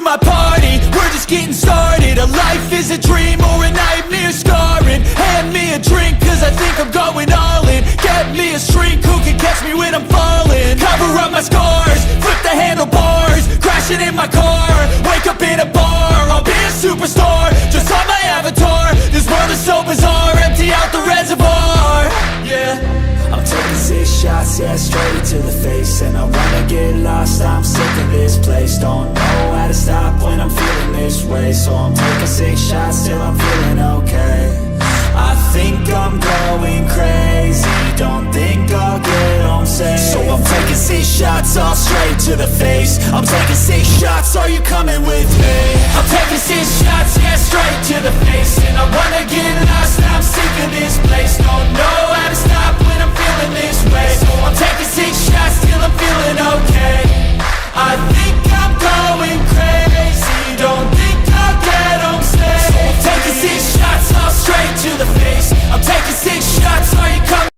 my party, we're just getting started. A life is a dream or a nightmare scarring. Hand me a drink cause I think I'm going all in. Get me a shrink who can catch me when I'm falling. Cover up my scars, flip the handlebars, crashing in my car, wake up in a bar. I'll be a superstar, just on my avatar. This world is so bizarre, empty out the reservoir. Yeah, I'm taking 6 shots, yeah, straight to the face. And I wanna get lost, I'm sick of this place. Don't know how to stop when I'm feeling this way. So I'm taking 6 shots till I'm feeling okay. I think I'm going crazy, don't think I'll get home safe. So I'm taking 6 shots, all straight to the face. I'm taking 6 shots, are you coming with me? I'm taking 6 shots, yeah, straight to the face. And I wanna get lost, I'm sick of this place. Don't know how to stop when I'm feeling this way. So I'm taking 6 shots till I'm feeling okay. I think I'm going crazy, don't think I'll get home safe. So I'm taking 6 shots, all straight to the face. I'm taking 6 shots, are you coming?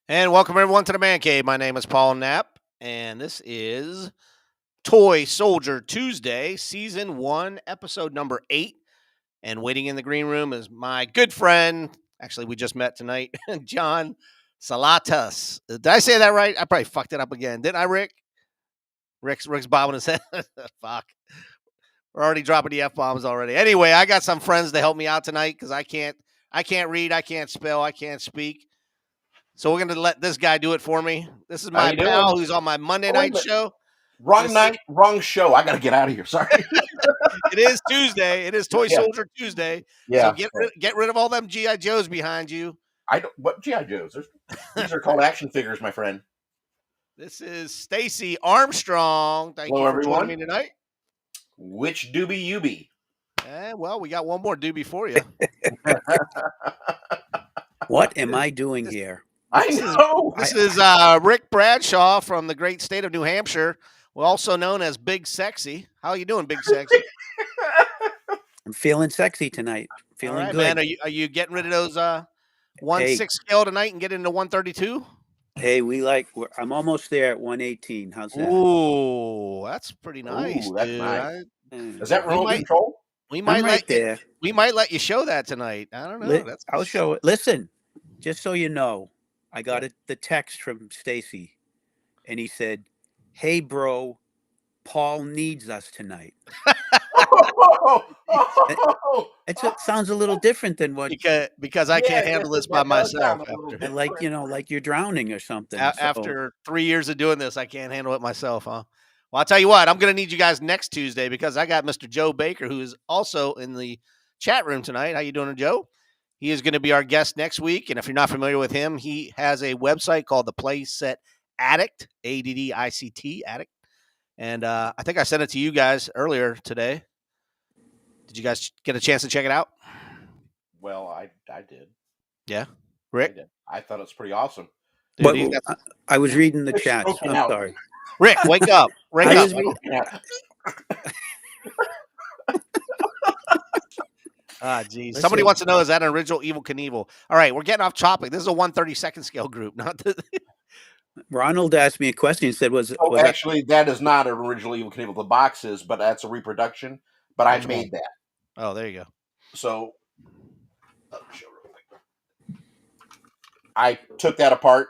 And welcome everyone to the Man Cave. My name is Paul Knapp, and this is Toy Soldier Tuesday, Season 1, Episode number 8. And waiting in the green room is my good friend, actually we just met tonight, John Salatellis. Did I say that right? I probably fucked it up again. Didn't I, Rick? Rick's bobbing his head. Fuck. We're already dropping the F-bombs already. Anyway, I got some friends to help me out tonight because I can't read, I can't spell, I can't speak. So we're going to let this guy do it for me. This is my pal who's on my Monday night show. Wrong night, wrong show. I got to get out of here. Sorry. It is Tuesday. It is Toy Soldier Tuesday. Yeah. So get rid of all them G.I. Joes behind you. What G.I. Joes? These are called action figures, my friend. This is Stacy Armstrong. Thank you for joining me tonight. Which doobie you be? Well, we got one more doobie for you. What am I doing here? I know. This is Rick Bradshaw from the great state of New Hampshire, also known as Big Sexy. How are you doing, Big Sexy? I'm feeling sexy tonight. Feeling all right, good. Man, are you getting rid of those 1/6 scale tonight and getting into 132? Hey, I'm almost there at 118. How's that? Ooh, that's pretty nice. Ooh, that's dude. nice. Is that remote control? We might let you show that tonight. I don't know. I'll show it. Listen, just so you know, I got the text from Stacy, and he said, "Hey, bro, Paul needs us tonight." It sounds a little different than what because I can't handle this by myself. After, like you're drowning or something. After 3 years of doing this, I can't handle it myself, huh? Well, I'll tell you what, I'm going to need you guys next Tuesday because I got Mr. Joe Baker, who is also in the chat room tonight. How you doing, Joe? He is going to be our guest next week. And if you're not familiar with him, he has a website called the Playset Addict, ADDICT, Addict. And I think I sent it to you guys earlier today. Did you guys get a chance to check it out? Well, I did. Yeah? Rick? I thought it was pretty awesome. Dude, I was reading the chat. I'm sorry. Rick, wake up. Wake up. Geez. Somebody wants to know, is that an original Evel Knievel? All right, we're getting off topic. This is a 1/32 scale group. Not Ronald asked me a question. He said, actually, that is not an original Evel Knievel. The box is, but that's a reproduction. But I made that. Oh, there you go. So, I took that apart,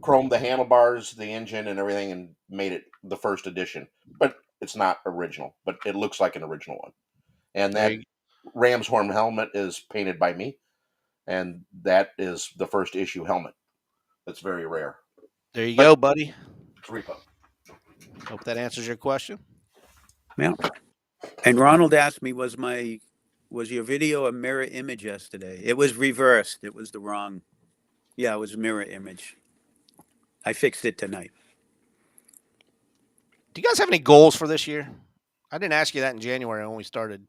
chromed the handlebars, the engine, and everything, and made it the first edition. But it's not original, but it looks like an original one. And that ram's horn helmet is painted by me, and that is the first issue helmet. That's very rare. There you go, buddy. It's repo. Hope that answers your question. Yeah. And Ronald asked me, was your video a mirror image yesterday? It was reversed. It was the wrong. Yeah, it was a mirror image. I fixed it tonight. Do you guys have any goals for this year? I didn't ask you that in January when we started.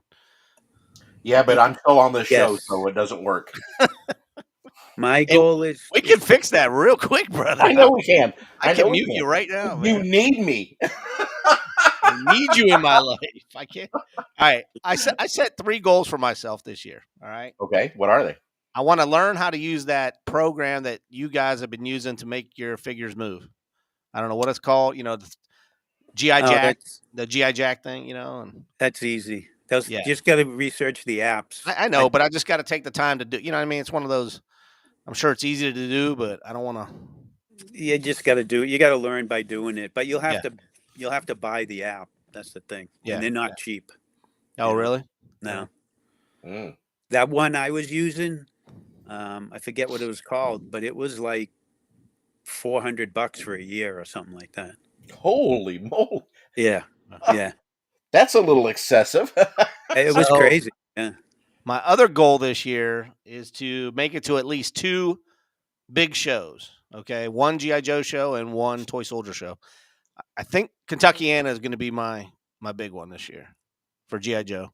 Yeah, but I'm still on this show, so it doesn't work. My goal is... We can fix that real quick, brother. I know we can. I can mute you right now, man. You need me. I need you in my life. I can't. All right. I set 3 goals for myself this year. All right. Okay. What are they? I want to learn how to use that program that you guys have been using to make your figures move. I don't know what it's called. You know, the GI Oh, Jack, the GI Jack thing. You know, and that's easy. Those yeah, just got to research the apps. I know, but I just got to take the time to do. You know what I mean? It's one of those. I'm sure it's easy to do, but I don't want to. You just got to do it. You got to learn by doing it. But you'll have Yeah. to buy the app. That's the thing. Yeah, And they're not cheap. Oh, you know? really? No. Mm. That one I was using, I forget what it was called, but it was like $400 for a year or something like that. Holy moly! Yeah, yeah. That's a little excessive. It was So- crazy. Yeah. My other goal this year is to make it to at least 2 big shows. Okay, 1 GI Joe show and 1 Toy Soldier show. I think Kentuckiana is going to be my big one this year for GI Joe,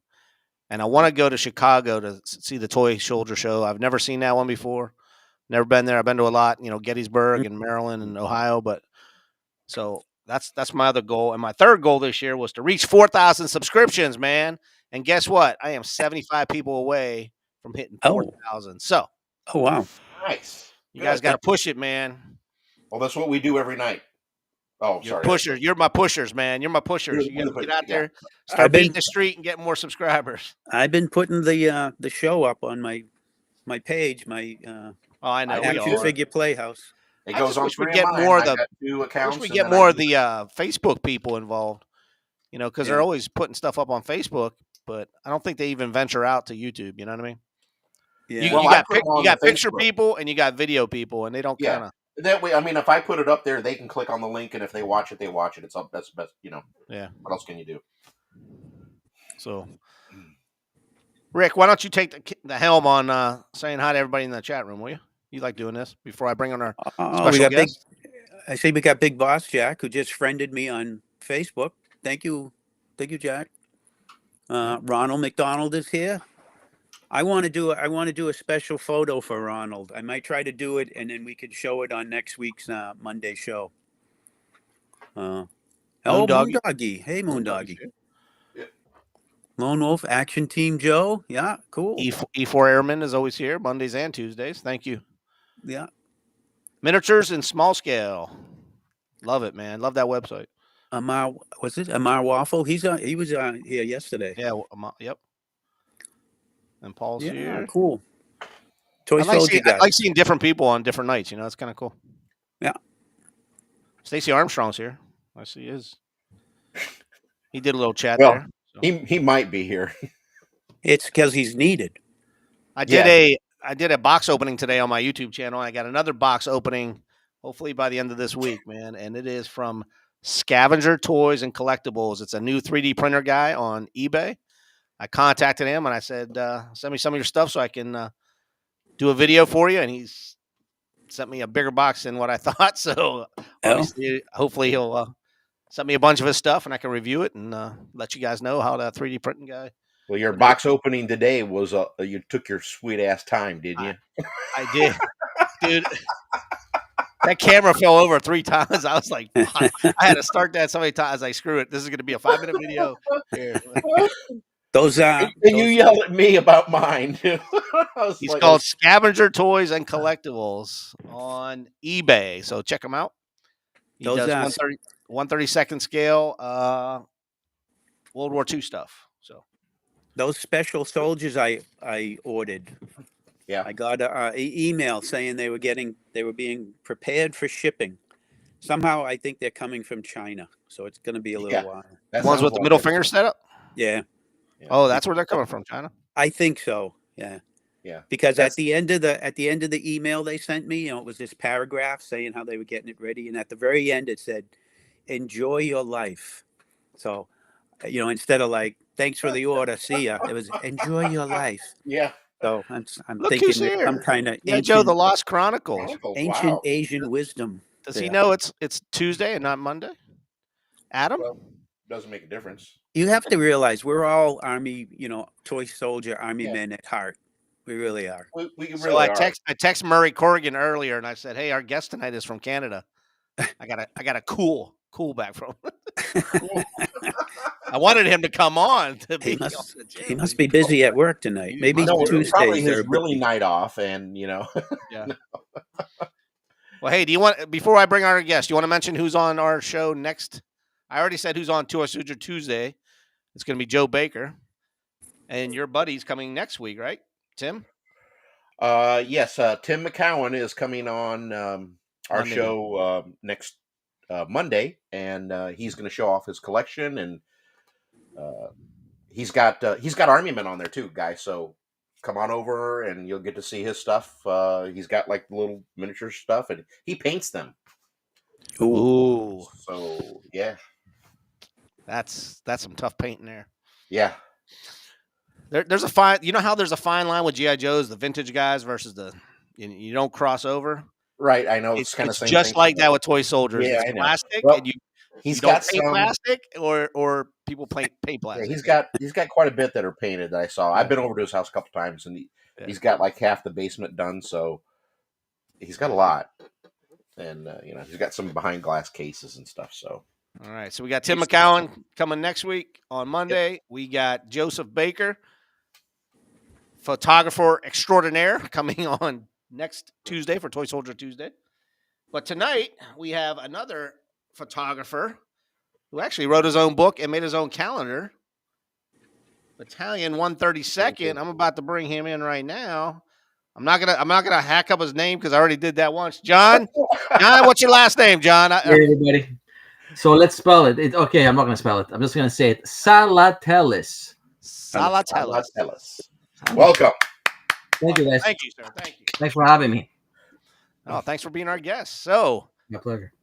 and I want to go to Chicago to see the Toy Soldier show. I've never seen that one before. Never been there. I've been to a lot, you know, Gettysburg and Maryland and Ohio, but so that's my other goal. And my third goal this year was to reach 4,000 subscriptions, man. And guess what? I am 75 people away from hitting 4,000. So, Oh wow. Nice. you guys got to push it, man. Well, that's what we do every night. Oh, You're sorry. pushers. You're my pushers, man. You're my pushers. You got to get out there, start I've been- beating the street, and get more subscribers. I've been putting the show up on my page, my Oh, I know. Action Figure Playhouse. It I goes just on wish we 3 get of mine. more of I the- got 2 I accounts. wish we and get then more I of the Facebook people involved, you know, because they're Yeah. always putting stuff up on Facebook, but I don't think they even venture out to YouTube. You know what I mean? Yeah. You, Well, you I got put them on you got the picture Facebook. people and you got video people, and they don't Yeah. kind of. That way, I mean, if I put it up there, they can click on the link, and if they watch it, they watch it. It's up. That's best. You know. Yeah. What else can you do? So, Rick, why don't you take the helm on saying hi to everybody in the chat room, will you? You like doing this before I bring on our Oh, special we got guest? I see we got Big Boss Jack, who just friended me on Facebook. Thank you, Jack. Ronald McDonald is here. I want to do a special photo for Ronald. I might try to do it, and then we could show it on next week's Monday show. Hello, Moondoggy. Moondoggy. Hey, Moondoggy. Yeah. Lone Wolf Action Team Joe. Yeah, cool. E4 Airman is always here Mondays and Tuesdays. Thank you. Yeah. Miniatures and small scale. Love it, man. Love that website. Amar, was it Amar Waffle? He was here yesterday. Yeah. Yep. And Paul's Yeah, here. cool. Toy I Soldier guy. like seeing different people on different nights. You know, it's kind of cool. Yeah. Stacey Armstrong's here. I see his. He did a little chat Well, there. So. He might be here. It's because he's needed. I did a box opening today on my YouTube channel. I got another box opening, hopefully by the end of this week, man. And it is from Scavenger Toys and Collectibles. It's a new 3D printer guy on eBay. I contacted him and I said, send me some of your stuff so I can do a video for you. And he's sent me a bigger box than what I thought. So obviously, hopefully he'll send me a bunch of his stuff and I can review it and let you guys know how that 3D printing guy. Well, your box opening today was you took your sweet ass time, didn't you? I did, dude. That camera fell over 3 times. I was like, fuck. I had to start that so many times. Like, screw it. This is going to be a 5-minute video. Here. Those And you yelled at me about mine. He's called Scavenger Toys and Collectibles on eBay. So check him out. He Those does 1/32 scale World War II stuff. So those special soldiers I ordered. Yeah. I got an email saying they were being prepared for shipping. Somehow I think they're coming from China, so it's going to be a little while. That ones sounds with the like middle it. finger setup. Yeah, Oh, that's where they're coming from, China. I think so. Yeah. Yeah. Because That's- at the end of the email they sent me, it was this paragraph saying how they were getting it ready, and at the very end it said, "Enjoy your life." So, instead of like, "Thanks for the order, see ya," it was "Enjoy your life." Yeah. So I'm Look thinking who's that here. some kind of Yeah, Joe, the Lost Chronicles. ancient Wow. Asian wisdom. Does he know it's Tuesday and not Monday? Adam? Well, doesn't make a difference. You have to realize we're all Army, toy soldier Army Yeah. men at heart. We really are. We really So I are. text Murray Corrigan earlier and I said, "Hey, our guest tonight is from Canada. I got a cool back from." I wanted him to come on. He must be busy at work tonight. Maybe No, it's Tuesdays probably are his really night off, and Yeah. Well, hey, before I bring our guest, do you want to mention who's on our show next? I already said who's on Toy Soldier Tuesday. It's going to be Joe Baker. And your buddy's coming next week, right, Tim? Yes, Tim McCowan is coming on our Monday. show next Monday, and he's going to show off his collection, and he's got Army Men on there too, guys. So come on over, and you'll get to see his stuff. He's got like little miniature stuff, and he paints them. Ooh. So yeah, that's some tough painting there. Yeah. There's a fine. You know how there's a fine line with GI Joes, the vintage guys versus you don't cross over. Right, I know It's kind of same just thing like that with toy soldiers. Yeah, it's I know. plastic, Well, and you he's don't got paint some. plastic, or people paint Yeah, plastic. he's got quite a bit that are painted that I saw. I've been over to his house a couple times, and he's got like half the basement done. So he's got a lot, and he's got some behind glass cases and stuff. So all right, so we got Tim McCowan coming next week on Monday. Yep. We got Joseph Baker, photographer extraordinaire, coming on next Tuesday for Toy Soldier Tuesday. But tonight we have another photographer who actually wrote his own book and made his own calendar. Battalion 132nd. I'm about to bring him in right now. I'm not gonna hack up his name because I already did that once. John, what's your last name, John? Hey, everybody. So let's spell it. Okay, I'm not gonna spell it. I'm just gonna say it. Salatellis. Salatellis. Welcome. Thank you, guys. Thank you, sir. Thank you. Thanks for having me. Oh, thanks for being our guest. So, my pleasure.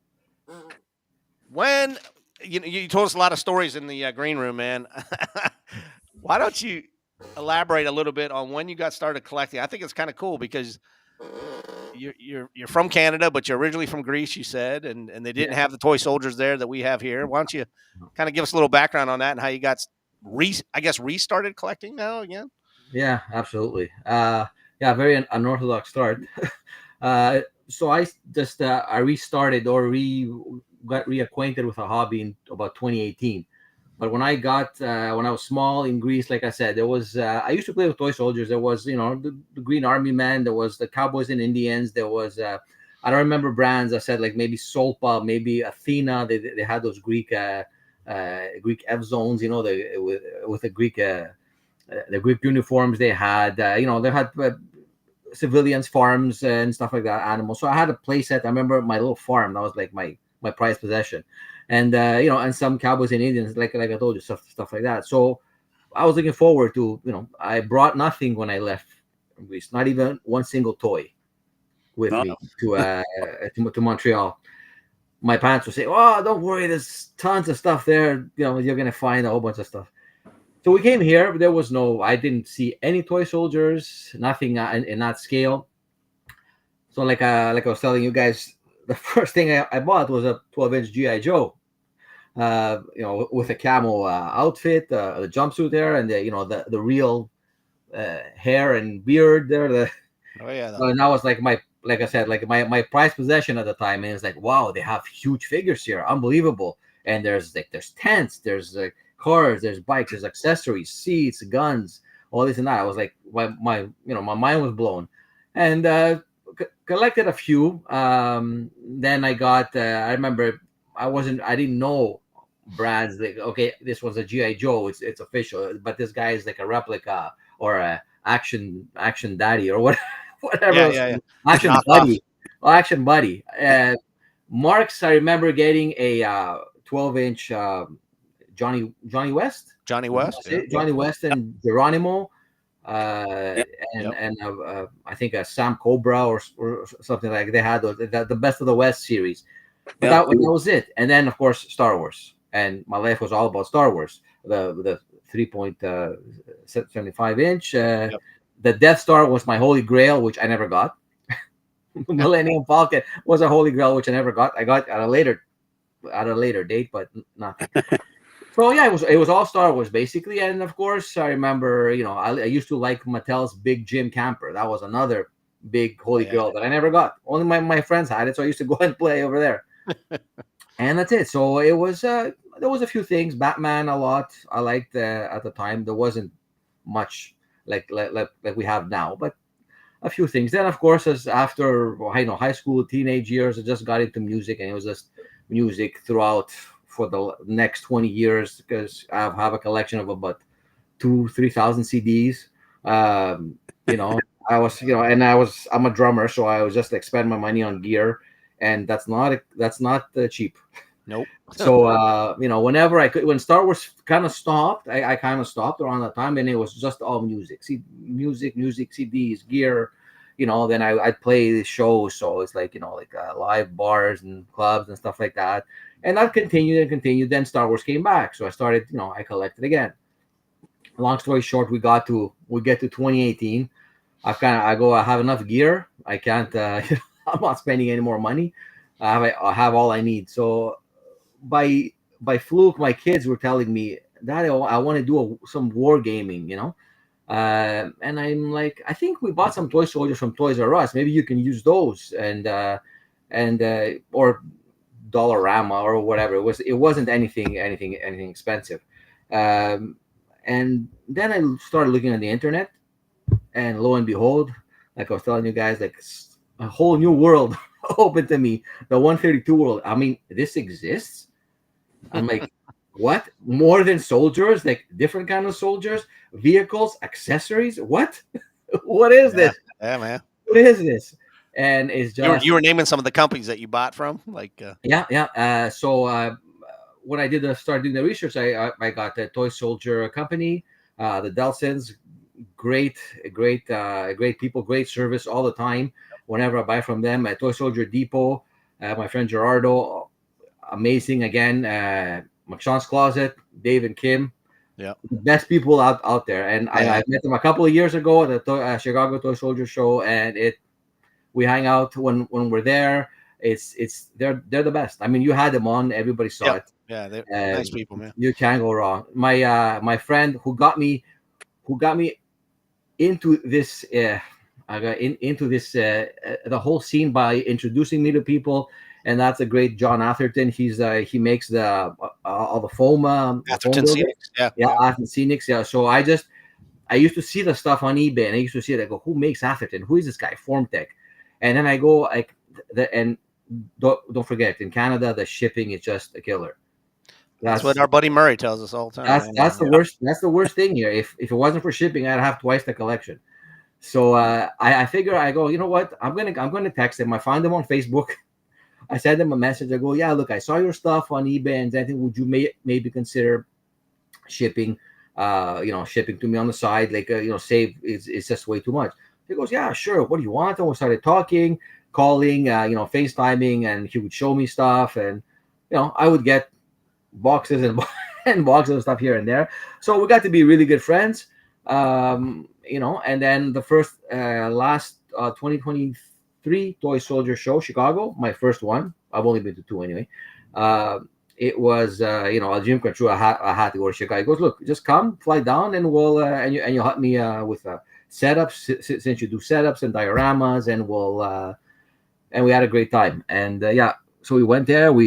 When you told us a lot of stories in the green room, man. Why don't you elaborate a little bit on when you got started collecting? I think it's kind of cool because you're from Canada, but you're originally from Greece, you said, and they didn't have the toy soldiers there that we have here. Why don't you kind of give us a little background on that and how you got restarted collecting now again? Yeah, absolutely. Very unorthodox start. So I just I restarted or got reacquainted with a hobby in about 2018. But when I was small in Greece, like I said, there was I used to play with toy soldiers. There was the Green Army Man. There was the Cowboys and Indians. There was I don't remember brands. I said like maybe Solpa, maybe Athena. They had those Greek F zones. With the Greek the Greek uniforms they had. They had civilians, farms, and stuff like that, animals. So I had a play set. I remember my little farm. That was like my prized possession. And and some Cowboys and Indians, like I told you, stuff like that. So I was looking forward to, I brought nothing when I left Greece, not even one single toy with me to Montreal. My parents would say, "Oh, don't worry, there's tons of stuff there. You're gonna find a whole bunch of stuff." So we came here. But I didn't see any toy soldiers, nothing in that scale. So like I was telling you guys, the first thing I bought was a 12-inch GI Joe, with a camo outfit, the jumpsuit there, and the real hair and beard there. And that was like like I said, like my prized possession at the time. And it's like, wow, they have huge figures here, unbelievable. And there's tents, there's cars, there's bikes, there's accessories, seats, guns, all this and that. I was like, my mind was blown, and collected a few. Then I got I remember I didn't know brands. Like, okay, this was a GI Joe, it's official, but this guy is like a replica or a action daddy or whatever. Action buddy. Marks, I remember getting a 12-inch Johnny West and Geronimo, and I think a Sam Cobra or something like. They had the Best of the West series. But that was it. And then of course Star Wars, and my life was all about Star Wars. The 3.75 inch. The Death Star was my holy grail, which I never got. Millennium Falcon was a holy grail, which I never got. I got at a later date, but nothing. So yeah, it was all Star Wars basically. And of course I remember, I used to like Mattel's Big Jim Camper. That was another big holy grail that I never got. Only my friends had it, so I used to go and play over there. And that's it. So it was there was a few things. Batman a lot I liked at the time. There wasn't much like we have now, but a few things. Then, of course, as after high school, teenage years, I just got into music, and it was just music throughout for the next 20 years because I have a collection of about 3,000 CDs. You know, I was, and I'm a drummer, so I was just like spend my money on gear, and that's not cheap. Nope. So whenever I could, when Star Wars kind of stopped, I kind of stopped around that time, and it was just all music. See, music, CDs, gear. Then I'd play shows, so it's like live bars and clubs and stuff like that. And that continued and continued. Then Star Wars came back, so I started. I collected again. Long story short, we get to 2018. I have enough gear. I can't. I'm not spending any more money. I have all I need. So by fluke, my kids were telling me, Daddy, I want to do some war gaming, and I'm like, I think we bought some toy soldiers from Toys R Us. Maybe you can use those, and or Dollarama or whatever. It wasn't anything expensive. And then I started looking on the internet, and lo and behold, like I was telling you guys, like a whole new world opened to me. The 132 world. I mean, this exists. I'm like, what? More than soldiers? Like different kind of soldiers, vehicles, accessories? What? What is this? Yeah, man. What is this? And it's just you were naming some of the companies that you bought from, like yeah. So when I started doing the research, I got the Toy Soldier company, the Delsons, great people, great service all the time. Whenever I buy from them, at Toy Soldier Depot, my friend Gerardo, amazing again. McSean's Closet, Dave and Kim, yeah, the best people out there. And I met them a couple of years ago at the Chicago Toy Soldier show, and we hang out when we're there. They're the best. I mean, you had them on, everybody saw it. Yeah, they're nice people, man. You can't go wrong. My friend who got me into this into this the whole scene by introducing me to people, and that's a great John Atherton. He makes all the foam Atherton Scenics. Atherton Scenics. Yeah. So I used to see the stuff on eBay, and I used to see it. I go, who makes Atherton? Who is this guy? Formtech. And then I go and don't forget, in Canada the shipping is just a killer. That's what our buddy Murray tells us all the time. That's the worst. That's the worst thing here. If it wasn't for shipping, I'd have twice the collection. So I figure, I go, you know what? I'm gonna text them. I find them on Facebook. I send them a message. I go, yeah, look, I saw your stuff on eBay, and I think would you maybe consider shipping? Shipping to me on the side, like save it's just way too much. He goes, yeah, sure. What do you want? And we started talking, calling, FaceTiming, and he would show me stuff, and I would get boxes and boxes of stuff here and there. So we got to be really good friends. And then the first last 2023 Toy Soldier show, Chicago, my first one. I've only been to two anyway. It was a dream come true. I had to go to Chicago. He goes, look, just come, fly down, and we'll and you'll help me with setups, since you do setups and dioramas, and we'll and we had a great time. And so we went there. We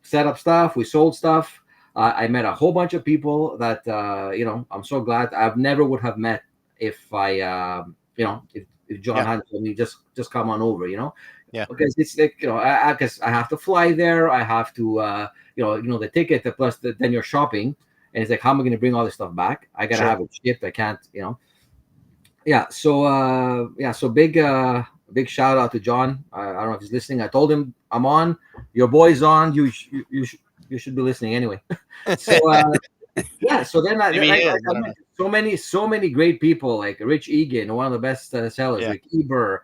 set up stuff. We sold stuff. I met a whole bunch of people that I'm so glad I've never would have met if I if John hadn't told me just come on over, Yeah. Because it's like because I have to fly there. I have to the ticket plus then you're shopping, and it's like, how am I going to bring all this stuff back? I gotta have it shipped. I can't So big shout out to John. I don't know if he's listening. I told him I'm on. Your boy's on. You should be listening anyway. So So then I met so many great people, like Rich Egan, one of the best sellers, like Eber,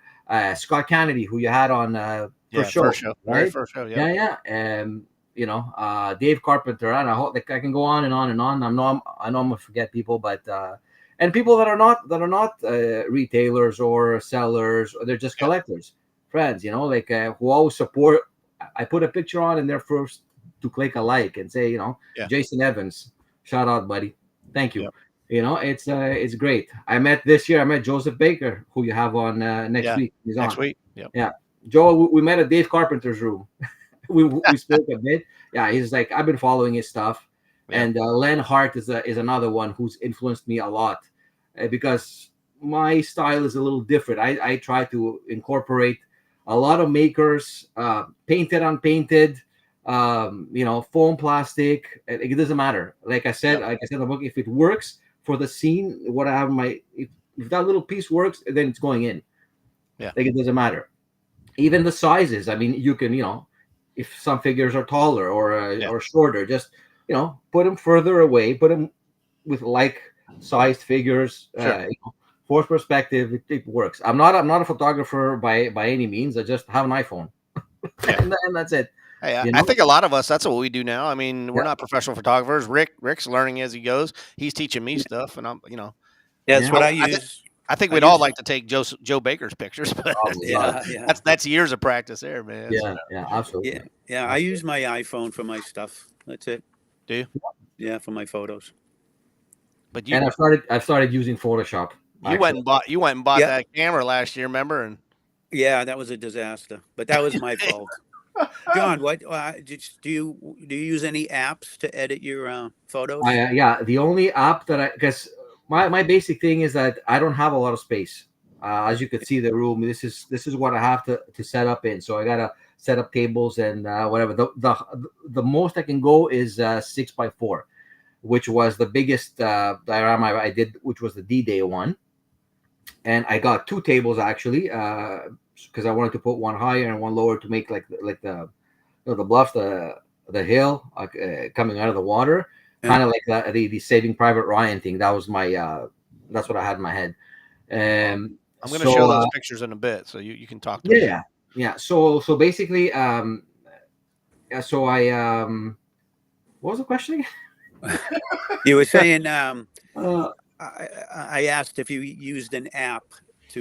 Scott Kennedy, who you had on first show, right? First show, Dave Carpenter, and I hope I can go on and on and on. I know I'm gonna forget people, but and people that are not retailers or sellers, or they're just collectors, friends, who always support. I put a picture on, and they're first to click a like and say, Jason Evans, shout out, buddy, thank you. It's great. I met Joseph Baker, who you have on next week. He's on next week. Yeah, Joe. We met at Dave Carpenter's room. we spoke a bit. Yeah, he's like, I've been following his stuff. And Len Hart is another one who's influenced me a lot, because my style is a little different. I try to incorporate a lot of makers, painted, unpainted, foam, plastic. It doesn't matter. Like I said in the book, if it works for the scene, what I have if that little piece works, then it's going in. Yeah. Like it doesn't matter. Even the sizes. I mean, you can, if some figures are taller or shorter, just put them further away. Put them with like-sized figures. Sure. For perspective, it works. I'm not a photographer by any means. I just have an iPhone, and that's it. Hey, I think a lot of us, that's what we do now. I mean, we're not professional photographers. Rick's learning as he goes. He's teaching me stuff, and I'm, That's what I use. I think we'd all like to take Joe Baker's pictures, but that's years of practice there, man. Yeah, absolutely. Yeah. I use my iPhone for my stuff. That's it. Do you? Yeah, for my photos. But I've started using Photoshop. You went and bought that camera last year, remember? And yeah, that was a disaster, but that was my fault. John, what do you use any apps to edit your photos? The only app that because my basic thing is that I don't have a lot of space. As you could see, the room. This is what I have to set up in. So I gotta set up tables and whatever. The most I can go is 6x4, which was the biggest diorama I did, which was the D-Day one. And I got two tables actually, because I wanted to put one higher and one lower to make like the the bluff, the hill coming out of the water, kind of like the Saving Private Ryan thing. That was my that's what I had in my head. I'm going to show those pictures in a bit, so you can talk to me. Yeah. So basically, so I what was the question again? You were saying I asked if you used an app to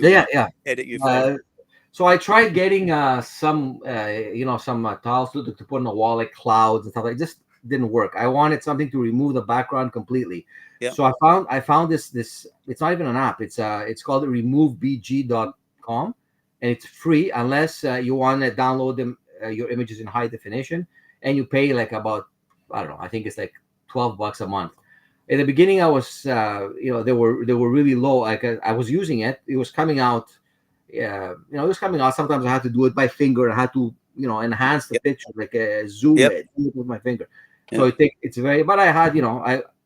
edit your photos. So I tried getting some tiles to put on the wall, like clouds and stuff. It just didn't work. I wanted something to remove the background completely. Yeah. So I found this. It's not even an app. It's called removebg.com, and it's free unless you want to download them your images in high definition, and you pay like about, I don't know, I think it's like $12 a month. In the beginning, I was, they were really low. Like I was using it. It was coming out. It was coming out. Sometimes I had to do it by finger. I had to, enhance the picture, like zoom it with my finger. Yep. So it's very. But I had,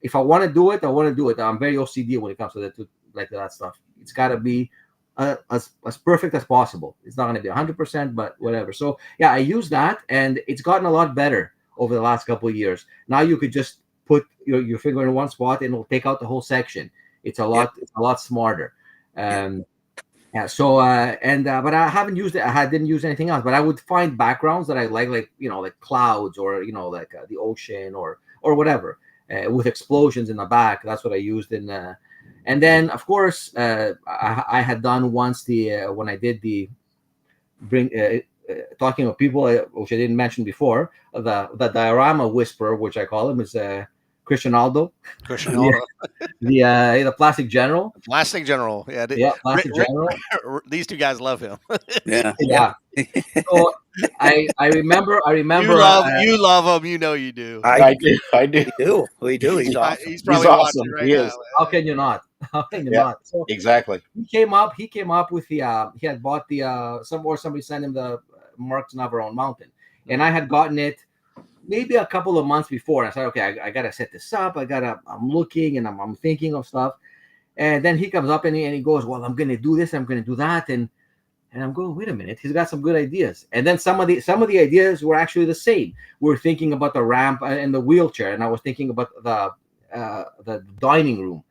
if I want to do it, I want to do it. I'm very OCD when it comes to that stuff. It's got to be as perfect as possible. It's not going to be 100%, but whatever. So yeah, I use that, and it's gotten a lot better over the last couple of years. Now you could just put your finger in one spot and it'll take out the whole section. It's a lot smarter. So but I haven't used it. I didn't use anything else, but I would find backgrounds that I like clouds or like the ocean or whatever with explosions in the back. That's what I used in. And then of course I had done once when I did the talking of people, which I didn't mention before, the diorama whisperer, which I call him, is Christian Aldo. The Plastic General. Plastic General. Plastic General. These two guys love him. Yeah. So I remember. You love him. You do. I do. We do. He's awesome. He's probably awesome. Right now. How can you not? How can you not? So exactly. He came up with the. He had bought the somebody sent him the Mark Navarone Mountain, and I had gotten it maybe a couple of months before. I said, okay, I gotta set this up. I'm looking and I'm thinking of stuff. And then he comes up and he goes, well, I'm gonna do this, I'm gonna do that, and I'm going, wait a minute, he's got some good ideas. And then some of the ideas were actually the same. We're thinking about the ramp and the wheelchair, and I was thinking about the dining room.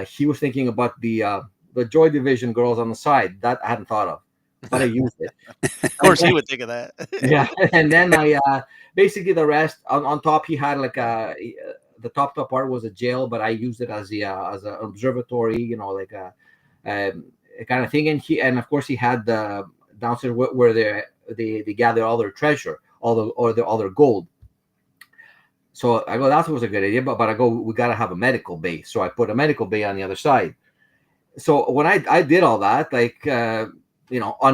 He was thinking about the Joy Division girls on the side. That I hadn't thought of, but I used it. Of course, he would think of that. Yeah, and then I basically the rest on top. He had like the top part was a jail, but I used it as an observatory, like a kind of thing. And of course he had the downstairs where they gather all their treasure, all their gold. So I go, that was a good idea, but I go, we got to have a medical bay. So I put a medical bay on the other side. So when I did all that, like on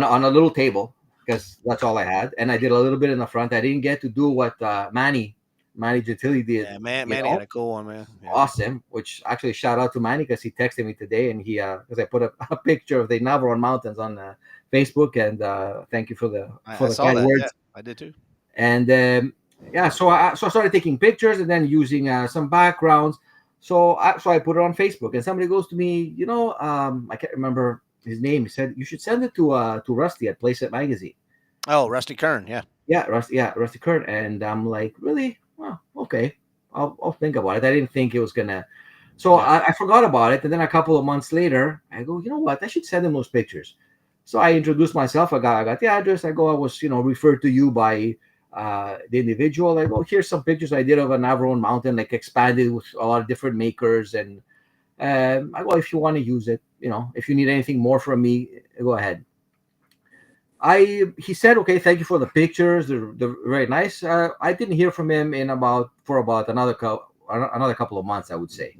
a little table, because that's all I had, and I did a little bit in the front. I didn't get to do what Manny Manny Gentili did. Yeah, Manny had a cool one, man. Yeah. Awesome. Which actually shout out to Manny because he texted me today, and he because I put a picture of the Navarone Mountains on Facebook, and thank you for the I saw kind that. words. Yeah, I did too. And so I started taking pictures and then using some backgrounds. So I put it on Facebook, and somebody goes to me, I can't remember his name. He said you should send it to Rusty at Playset Magazine. Oh, Rusty Kern, yeah. Yeah, Rusty Kern. And I'm like, really? Well, okay. I'll think about it. I didn't think it was gonna. So I forgot about it, and then a couple of months later, I go, you know what? I should send him those pictures. So I introduced myself. I got the address. I go, I was referred to you by the individual. I go, here's some pictures I did of a Navarone mountain, like expanded with a lot of different makers. And I go, if you want to use it, if you need anything more from me, go ahead. He said, okay, thank you for the pictures. They're very nice. I didn't hear from him for about another couple of months, I would say.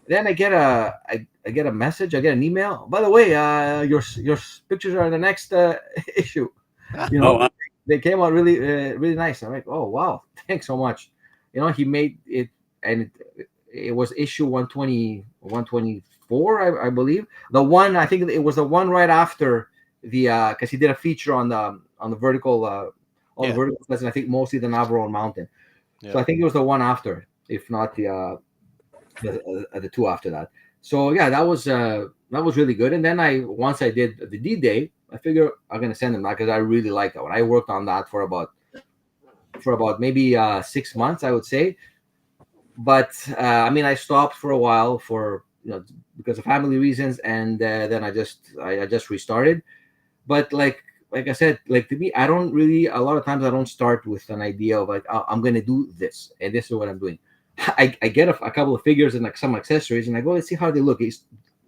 Then I get a message. I get an email. By the way, your pictures are in the next issue. They came out really really nice. I'm like, oh wow, thanks so much. He made it, and it was issue 120, 124, I believe. The one, I think it was the one right after the because he did a feature on the vertical the vertical lesson. I think mostly the Navarone Mountain. Yeah. So I think it was the one after, if not the two after that. So yeah, that was really good. And then once I did the D-Day, I figure I'm gonna send them that because I really like that one. I worked on that for about maybe 6 months, I would say. But I stopped for a while for because of family reasons, and then I just restarted. But like I said, to me, I don't really, a lot of times I don't start with an idea of like, oh, I'm gonna do this and this is what I'm doing. I get a couple of figures and like some accessories, and I go, let's see how they look.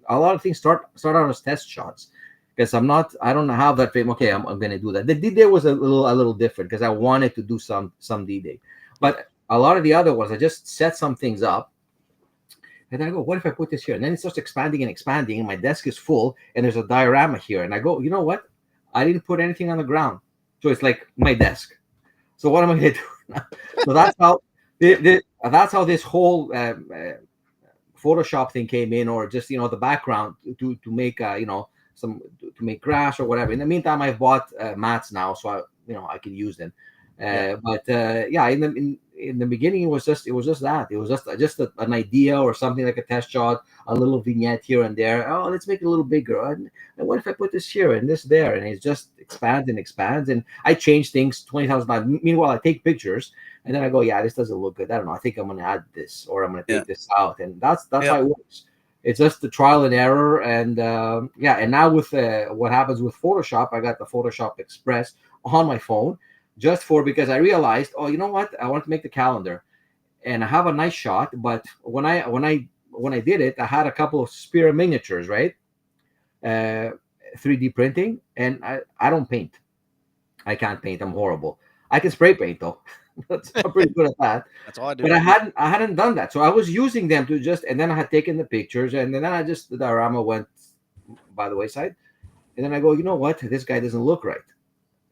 A lot of things start out as test shots because I don't have that fame. Okay, I'm gonna do that. The D-Day was a little different because I wanted to do some D-Day, but a lot of the other ones I just set some things up, and I go, what if I put this here? And then it starts expanding and expanding, and my desk is full, and there's a diorama here, and I go, you know what? I didn't put anything on the ground, so it's like my desk. So what am I gonna do now? So that's how. That's how this whole Photoshop thing came in, or just the background to make to make grass or whatever. In the meantime, I've bought mats now, so I can use them. But in the beginning, it was just that. It was just an idea or something like a test shot, a little vignette here and there. Oh, let's make it a little bigger. And what if I put this here and this there? And it just expands and expands. And I change things 20,000 times. Meanwhile, I take pictures. And then I go, yeah, this doesn't look good. I don't know. I think I'm going to add this, or I'm going to take this out. And that's how it works. It's just the trial and error. And and now with what happens with Photoshop, I got the Photoshop Express on my phone because I realized, oh, you know what? I want to make the calendar, and I have a nice shot. But when I did it, I had a couple of spare miniatures, right? 3D printing, and I don't paint. I can't paint. I'm horrible. I can spray paint though. I'm pretty good at that. That's all I do. But I hadn't done that. So I was using them and then I had taken the pictures, and then the diorama went by the wayside. And then I go, you know what? This guy doesn't look right.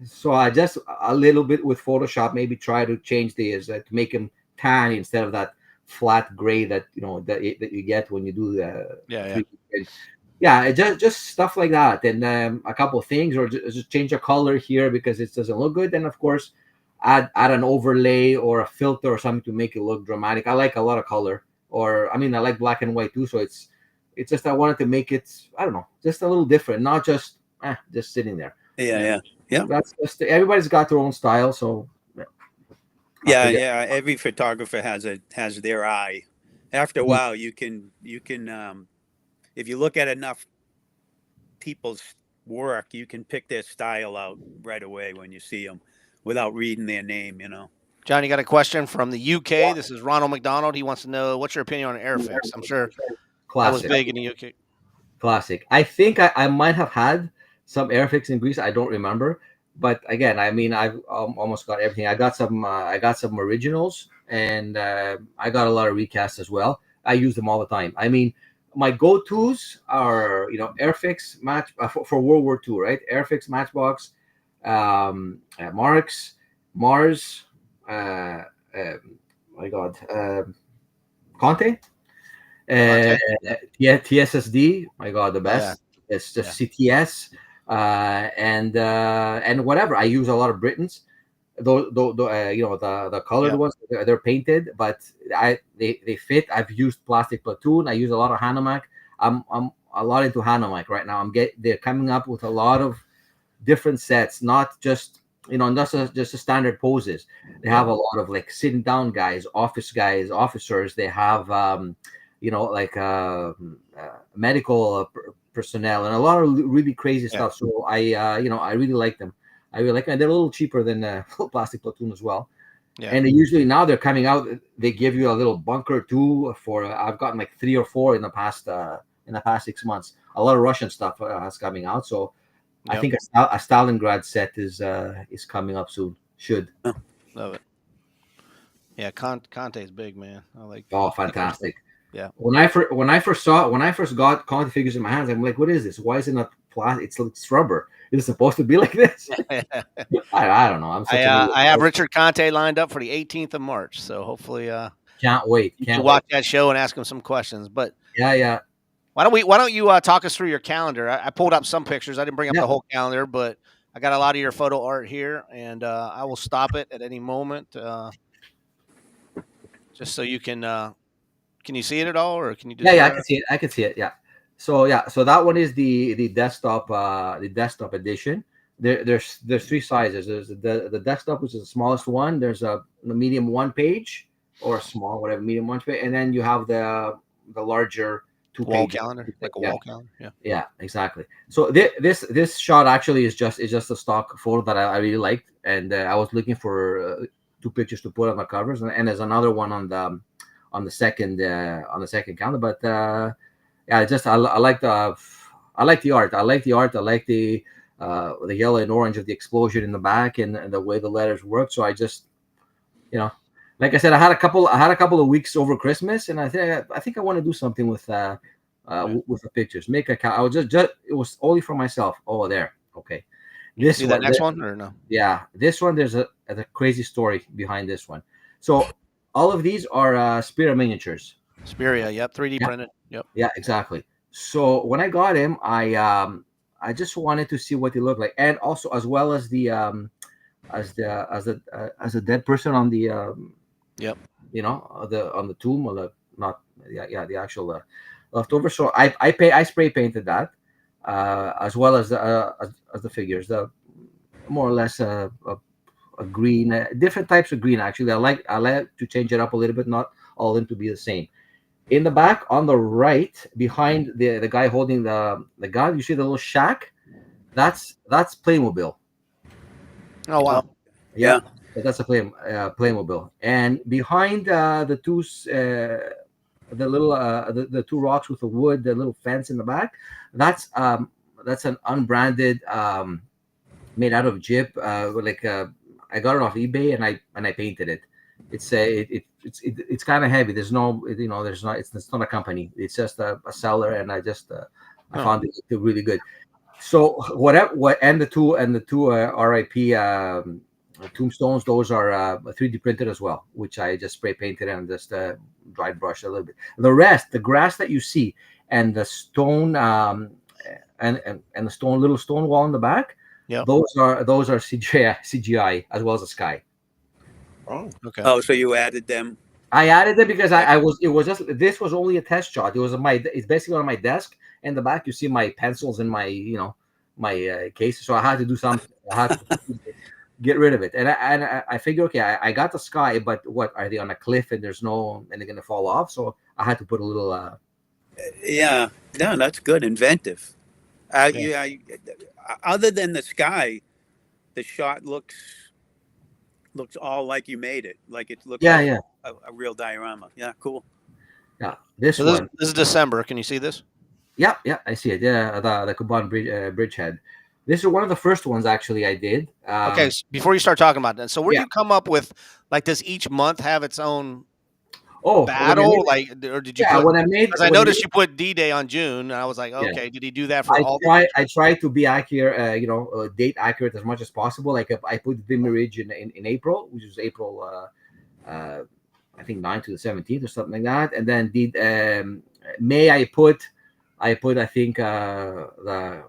So I just a little bit with Photoshop, maybe try to change to make him tan instead of that flat gray that you get when you do the just stuff like that, and a couple of things, or just change a color here because it doesn't look good. And of course, add an overlay or a filter or something to make it look dramatic. I like a lot of color, I like black and white too. So it's just I wanted to make it, I don't know, just a little different, not just sitting there. Yeah. That's just, everybody's got their own style. So every photographer has their eye. After a while, you can if you look at enough people's work, you can pick their style out right away when you see them without reading their name. John, you got a question from the UK. This is Ronald McDonald. He wants to know, what's your opinion on Airfix? I'm sure Classic. that was big in the UK. Classic. I think I might have had some Airfix in Greece. I don't remember. But again, I've almost got everything. I got some originals, and I got a lot of recasts as well. I use them all the time. My go-tos are, Airfix match for World War II, right? Airfix Matchbox, Marks, Mars, my God, Conte. Conte? Yeah, TSSD. My God, the Oh, yeah. best. It's just CTS, and whatever. I use a lot of Britons. The colored Yep. ones, they're painted, but they fit. I've used plastic platoon. I use a lot of Hanomag. I'm a lot into Hanomag right now. They're coming up with a lot of different sets, not just not just the standard poses. They have a lot of like sitting down guys, officers. They have like medical personnel and a lot of really crazy stuff. So I really like them. I really like them. And they're a little cheaper than plastic platoon as well. Yeah. And usually now they're coming out. They give you a little bunker too. For I've gotten like 3 or 4 in the past 6 months. A lot of Russian stuff is coming out. So I think a Stalingrad set is coming up soon. Should. Love it. Yeah, Conte is big, man. I like. Oh, fantastic! Yeah. When I first got Conte figures in my hands, I'm like, what is this? Why is it not plastic? It's rubber. Is it supposed to be like this? I don't know. I have Richard Conte lined up for the 18th of March, so hopefully, can't wait. You can watch that show and ask him some questions. But yeah. Why don't you talk us through your calendar? I pulled up some pictures. I didn't bring up the whole calendar, but I got a lot of your photo art here, and I will stop it at any moment, just so you can. Can you see it at all, or can you? Yeah, I can see it. I can see it. Yeah. So that one is the desktop edition. There's 3 sizes. There's the desktop, which is the smallest one. There's the medium 1 page or a small, whatever, medium 1 page, and then you have the larger 2 wall page calendar, like a wall calendar. Yeah, exactly. So this shot actually is just a stock photo that I really liked, and I was looking for 2 pictures to put on the covers, and there's another one on the second calendar. But I like the art. I like the art. I like the yellow and orange of the explosion in the back and the way the letters work. So I just, like I said, I had a couple of weeks over Christmas, and I think I want to do something with the pictures. Make a I was just it was only for myself. Oh, there. Okay. This see that next one or no? Yeah, this one there's a crazy story behind this one. So all of these are Spira miniatures. Spira, yep, 3D printed. Yep. Yeah, exactly. So when I got him, I just wanted to see what they look like, and also as well as the as a dead person on the on the tomb, or the actual leftover. So I spray painted that as well as the figures, the more or less a green, different types of green. Actually, I like to change it up a little bit, not all of them to be the same. In the back, on the right, behind the guy holding the gun, you see the little shack. That's Playmobil. Oh wow! Yeah. That's a Playmobil. And behind the two the 2 rocks with the wood, the little fence in the back, that's an unbranded made out of gyp. I got it off eBay and I painted it. It's kind of heavy. There's no, it's not a company. It's just a seller, and I found it really good. So and the two RIP tombstones, those are 3D printed as well, which I just spray painted and just dry brush a little bit. The rest, the grass that you see, and the stone and the little stone wall in the back, those are CGI as well as the sky. Oh, okay. Oh, so you added them? I added them because this was only a test shot. It's basically on my desk. In the back, you see my pencils and my my case. So I had to do something. I had to get rid of it. And I figured, okay, I got the sky, but what are they on a cliff and and they're gonna fall off? So I had to put a little. Yeah, no, that's good, inventive. Other than the sky, the shot looks all like you made it. Like it looks like a real diorama. Yeah, cool. Yeah, this is December. Can you see this? Yeah, I see it. Yeah, the Kuban bridgehead. This is one of the first ones actually I did. Okay, so before you start talking about that, so where do you come up with, like, does each month have its own battle? Or did you? Yeah, when I made, because I noticed you put D-Day on June, and I was like, okay, did he do that for all? I try to be accurate, date accurate as much as possible. Like I put Vimy Ridge in April, which is April I think 9 to the 17th or something like that. And then May I put I think the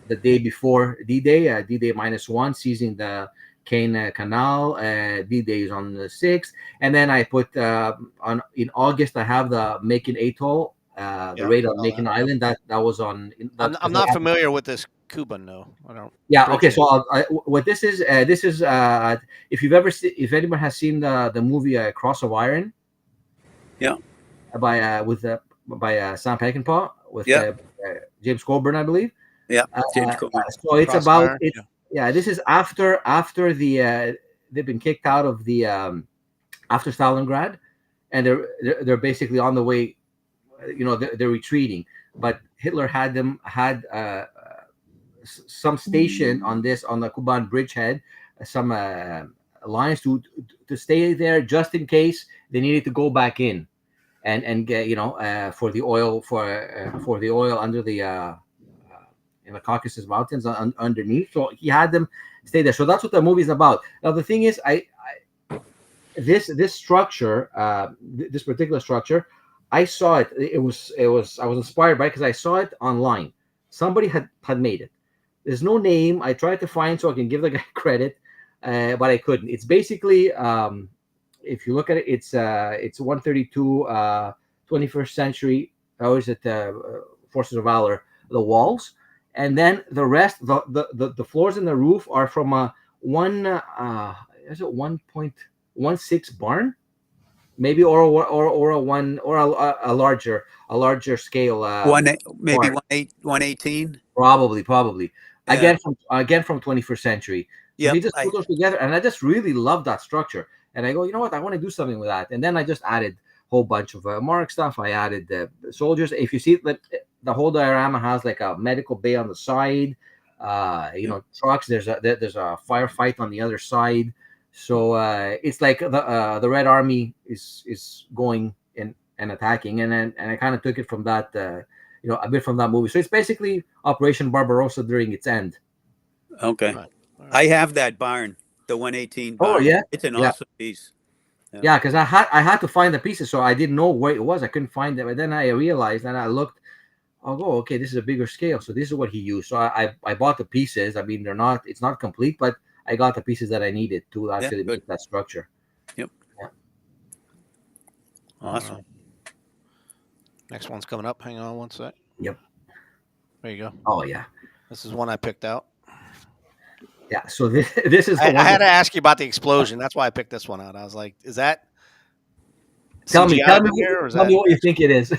day before D-Day, D-Day -1, seizing the Kane Canal. D-Day is on the 6th, and then I put in August I have the Makin Atoll, the raid on Makin Island. That was on. I'm not familiar with this Cuban, no. I don't. Yeah. Okay. So what this is if you've ever if anyone has seen the movie Cross of Iron. Yeah. By Sam Peckinpah with James Coburn, I believe. Yeah, James Coburn. So it's about it. Yeah, this is after the they've been kicked out of the after Stalingrad, and they're basically on the way. They're retreating, but Hitler had some station on the Kuban bridgehead, some lines to stay there just in case they needed to go back in, and get for the oil under the in the Caucasus Mountains underneath. So he had them stay there. So that's what the movie is about. Now the thing is, this structure, this particular structure, I saw it. I was inspired by it because I saw it online. Somebody had made it. There's no name. I tried to find so I can give the guy credit, but I couldn't. It's basically, if you look at it, it's 132 21st century. How is it? Forces of Valor. The walls, and then the rest, the floors and the roof are from a 1.16 barn, maybe, or a larger scale. Maybe 118. Probably. Yeah. Again from 21st century. So they just put those together, and I just really love that structure. And I go, you know what? I want to do something with that. And then I just added a whole bunch of mark stuff. I added the soldiers. If you see the whole diorama has like a medical bay on the side. Trucks. There's a firefight on the other side. So it's like the Red Army is going and attacking, and I kind of took it from that. A bit from that movie. So it's basically Operation Barbarossa during its end. Okay. Right. I have that barn, the 118 barn. Oh yeah, it's an awesome piece. Yeah, because I had to find the pieces, so I didn't know where it was. I couldn't find them, but then I realized, and I looked. I'll go, okay, this is a bigger scale, so this is what he used. So I bought the pieces. I mean, it's not complete, but I got the pieces that I needed to actually make that structure. Yep. Yeah. Awesome. Next one's coming up. Hang on one sec. Yep. There you go. Oh yeah. This is one I picked out. Yeah. So this is. I had to ask you about the explosion. That's why I picked this one out. I was like, "Is that?" Tell me what you think it is.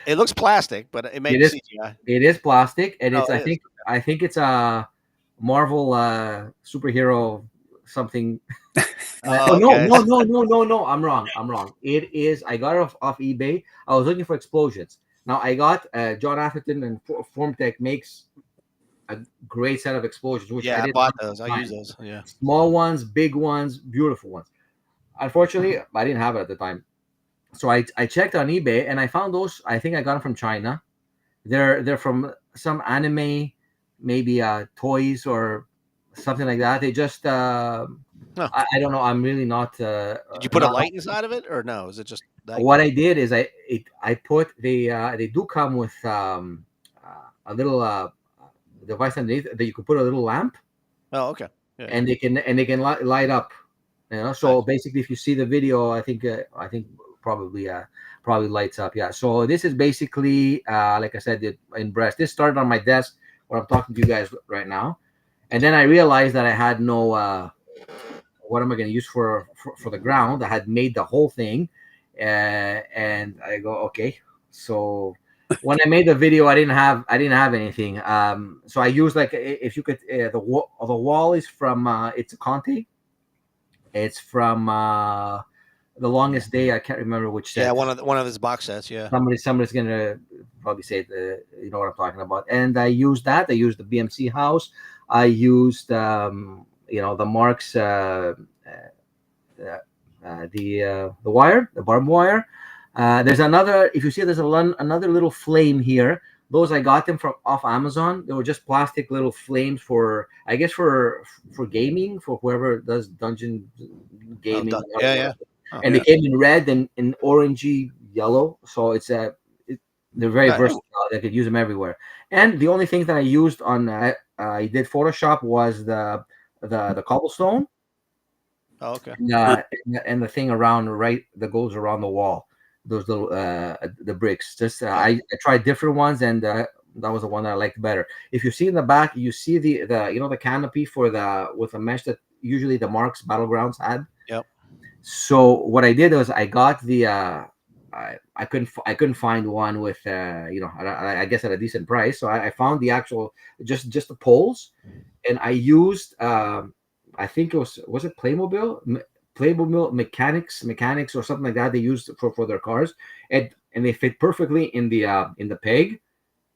It looks plastic, but it may be CGI. It is plastic, and I think it's a Marvel superhero something. No, I'm wrong. It is. I got it off eBay. I was looking for explosions. Now I got John Atherton and Formtech makes a great set of explosions. Which I bought those. I use those. Yeah. Small ones, big ones, beautiful ones. Unfortunately, I didn't have it at the time. So I checked on eBay and I found those. I think I got them from China. They're from some anime, maybe toys or something like that. They just I don't know. I'm really not. Did you put a light inside of it or no? Is it just that? What I did is I put they do come with a little device underneath that you could put a little lamp. Oh, okay. Yeah. And they can light up. So basically, if you see the video, I think probably lights up. Yeah. So this is basically like I said in Brest. This started on my desk where I'm talking to you guys right now, and then I realized that I had no what am I going to use for the ground. I had made the whole thing, and I go, okay. So when I made the video, I didn't have anything. So I used if you could the wall is from it's a Conte. It's from The Longest Day. I can't remember which set. Yeah, one of his box sets. Yeah. Somebody's gonna probably say you know what I'm talking about. And I used that. I used the BMC house. I used the marks, the wire, the barbed wire. There's another. If you see, there's another little flame here Those I got them from off Amazon. They were just plastic little flames for, I guess, for gaming, for whoever does dungeon gaming. Yeah. Oh, And they came in red and in orangey yellow, so they're very Yeah. versatile. I could use them everywhere. And the only thing that I used on I did Photoshop was the cobblestone okay. and the thing around right that goes around the wall. Those little the bricks. Just I tried different ones, and that was the one that I liked better. If you see in the back, you see the the canopy for the with a mesh that usually the Marks Battlegrounds had. Yep. So what I did was I got the I couldn't find one with I guess at a decent price. So I found the actual just the poles, and I used I think it was it Playmobil mechanics or something like that they used for their cars, and they fit perfectly in the peg,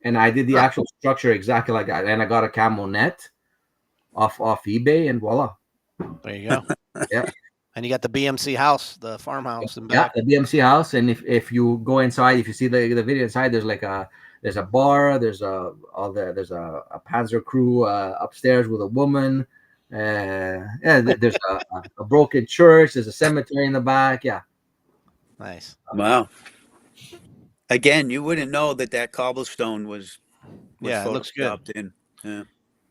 and I did the actual structure exactly like that, and I got a camo net off eBay, and voila. There you go. Yeah. And you got the BMC house, the farmhouse in back. Yeah, the BMC house. And if you go inside, if you see the video inside, there's a bar, there's a Panzer crew upstairs with a woman. There's a broken church. There's a cemetery in the back. Yeah. Nice. Wow. Again, you wouldn't know that cobblestone was it looks good. in. Yeah.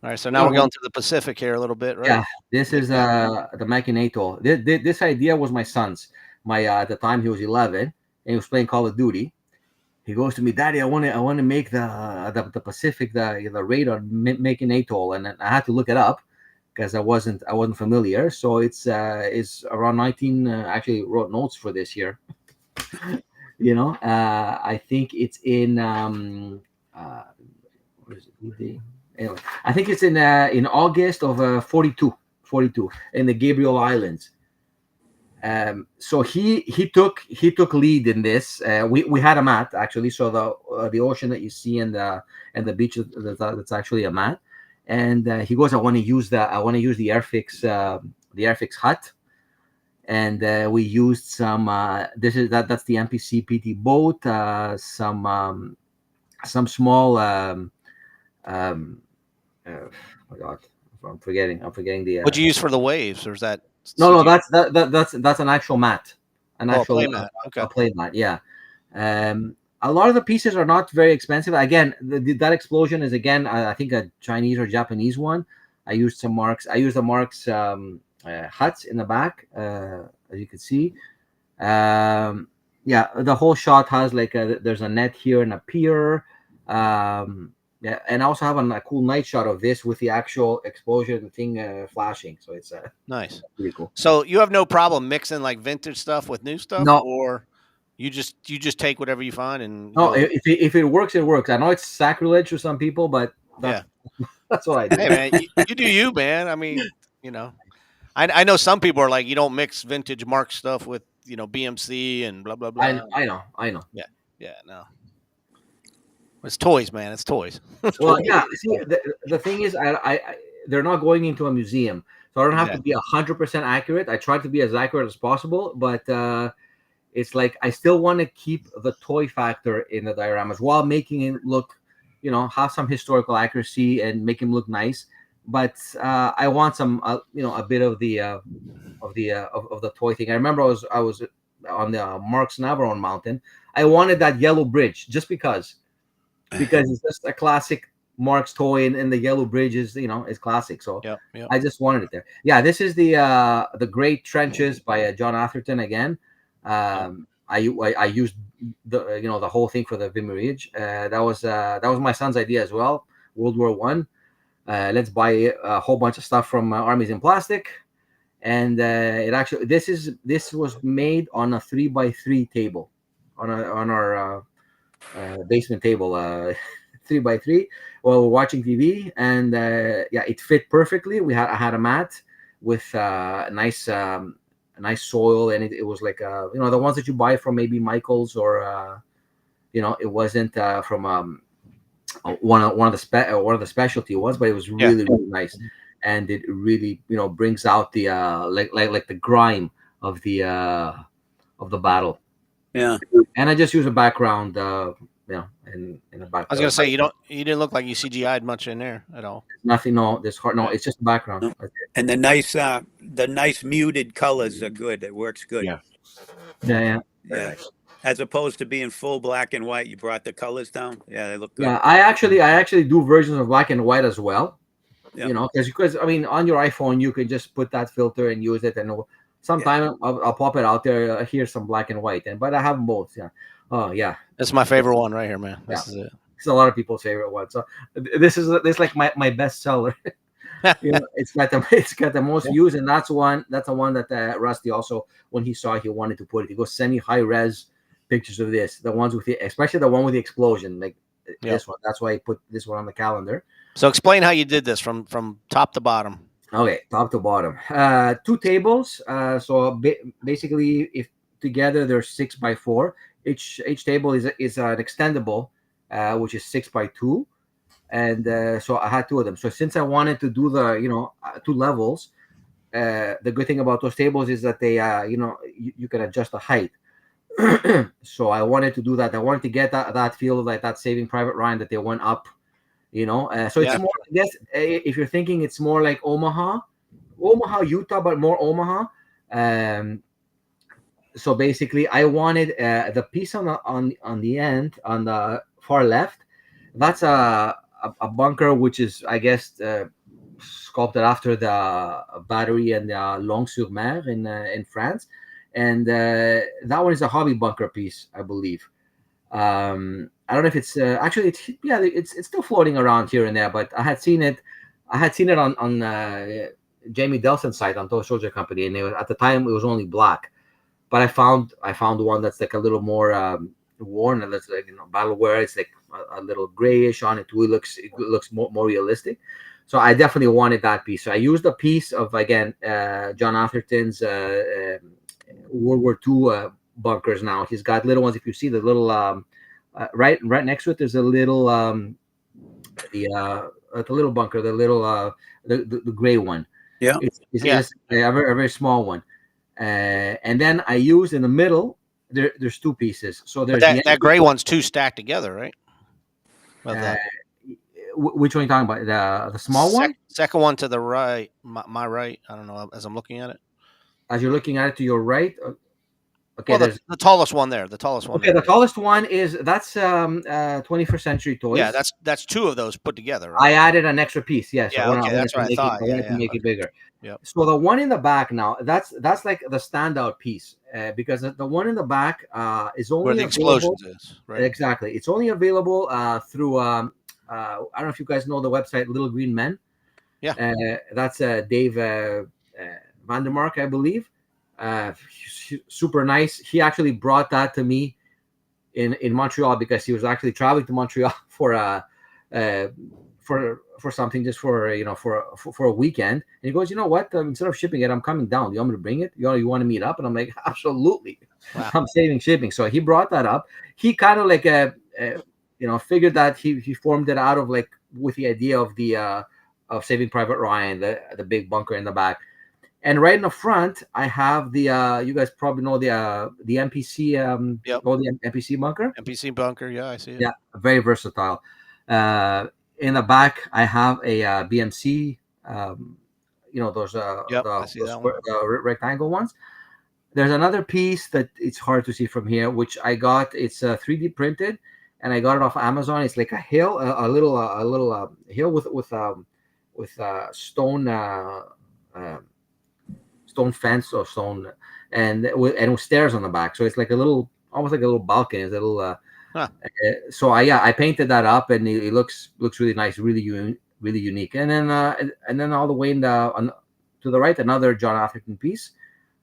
All right, so now we're going to the Pacific here a little bit, right? Yeah, this is the Machinator. This idea was my son's. At the time he was 11 and he was playing Call of Duty. He goes to me, Daddy, I want to make the Pacific the raid on Machinator, and I had to look it up because I wasn't familiar. So it's around 19. Actually wrote notes for this year. I think it's in what is it? Anyway, I think it's in August of 42 in the Gabriel Islands. So he took lead in this. We had a mat actually, so the ocean that you see and the beach that's actually a mat. And he goes, I want to use the Airfix hut, and we used some. That's the NPC PT boat. Some small. Oh my God, I'm forgetting the. What'd you use for the waves, or is that? No, that's an actual mat, play mat. Okay. A play mat. Yeah, a lot of the pieces are not very expensive. Again, that explosion is I think a Chinese or Japanese one. I used some Marks. I used the Marks huts in the back, as you can see. Yeah, the whole shot has there's a net here and a pier. Yeah, and I also have a cool night shot of this with the actual explosion thing flashing. So it's nice, pretty cool. So you have no problem mixing vintage stuff with new stuff, no, or you just take whatever you find and no. If it works, it works. I know it's sacrilege to some people, but that's what I do. Hey man, you do you, man. I mean, I know some people are like, you don't mix vintage Mark stuff with BMC and blah blah blah. I know. Yeah, no. It's toys, man. It's toys. Well, yeah. See, the thing is, they're not going into a museum, so I don't have to be 100% accurate. I try to be as accurate as possible, but it's like I still want to keep the toy factor in the dioramas while making it look, have some historical accuracy and make him look nice. But I want some, a bit of the toy thing. I remember I was on the Marks Navarone Mountain. I wanted that yellow bridge just because it's just a classic Marks toy, and the yellow bridge is classic. So yep. I just wanted it there. Yeah, this is the Great Trenches by John Atherton again. I used the whole thing for the Vimarige. That was my son's idea as well. World War One. Let's buy a whole bunch of stuff from Armies in Plastic, and it actually this was made on a 3x3 table, on our basement table, 3x3 while we're watching TV, and it fit perfectly. I had a mat with nice soil, and it was like the ones that you buy from maybe Michael's, or it wasn't from one of the specialty ones, but it was really nice, and it really brings out the like the grime of the battle. Yeah. And I just use a background in the back. I was gonna say you didn't look like you CGI'd much in there at all. Nothing. No, this hard. No, Right. it's just the background. No. And the nice muted colors are good. It works good. Yeah. Yeah. Very Yeah. nice. As opposed to being full black and white, you brought the colors down. Yeah, they look good. Yeah, I actually do versions of black and white as well. Yeah. You know, because I mean, on your iPhone you can just put that filter and use it, and sometime I'll pop it out there. Here's some black and white, but I have them both. Yeah. Oh yeah. That's my favorite one right here, man. This is it. It's a lot of people's favorite one. So this is like my best seller. You know, it's got the most views, and that's the one that Rusty also, when he saw it, he wanted to put it. He goes, send me high res pictures of this, the ones with especially the one with the explosion, like this one. That's why I put this one on the calendar. So explain how you did this from top to bottom. Okay, top to bottom. 2 tables. So basically, if together they're 6x4. Each table is an extendable, which is 6x2. And so I had 2 of them. So since I wanted to do the 2 levels, the good thing about those tables is that they you can adjust the height. So I wanted to do that. I wanted to get that feel of like that Saving Private Ryan, that they went up. So it's more, I guess, if you're thinking it's more like Omaha, Utah, but more Omaha. So basically, I wanted the piece on the end, on the far left. That's a bunker, which is, I guess, sculpted after the battery and Long-sur-Mer in France, and that one is a hobby bunker piece, I believe. I don't know if it's actually it's still floating around here and there, but I had seen it on Jamie Delson's site on Toy Soldier Company, and at the time it was only black. But I found one that's like a little more worn, and that's like battle wear. It's like a little grayish on it too. It looks more realistic. So I definitely wanted that piece. So I used a piece of, again, John Atherton's World War II bunkers. Now he's got little ones. If you see the little right next to it, there's a little the little bunker, the little the gray one. Yeah, it's a very small one. And then I used in the middle. There's 2 pieces. So there's that gray one's 2 stacked together, right? Which one are you talking about? The small one? Second one to the right, my right. I don't know, as I'm looking at it. As you're looking at it to your right. Okay, well, the tallest one there. The tallest one. Okay, the tallest one that's 21st Century Toys. Yeah, that's 2 of those put together. Right? I added an extra piece. Yes. Yeah. Okay, that's what I thought. I wanted to make it bigger. Yeah. So the one in the back now, that's like the standout piece, because the one in the back is only where the explosions is. Right. Exactly. It's only available through I don't know if you guys know the website Little Green Men. Yeah. That's Dave Vandermark, I believe. Super nice. He actually brought that to me in Montreal, because he was actually traveling to Montreal for something, just for a weekend. And he goes, you know what? Instead of shipping it, I'm coming down. You want me to bring it? You want to meet up? And I'm like, absolutely. Wow. I'm saving shipping. So he brought that up. He kind of like figured that he formed it out of like with the idea of the of Saving Private Ryan, the big bunker in the back. And right in the front, I have the you guys probably know the MPC the MPC bunker. MPC bunker, yeah, I see it. Yeah, very versatile. In the back, I have a BMC. Those rectangle ones. There's another piece that it's hard to see from here, which I got. It's 3D printed, and I got it off Amazon. It's like a hill, a little hill with stone fence or stone, and with stairs on the back. So it's like almost like a little balcony. It's a little. So I painted that up, and it looks really nice, really unique. And then all the way to the right, another John Atherton piece,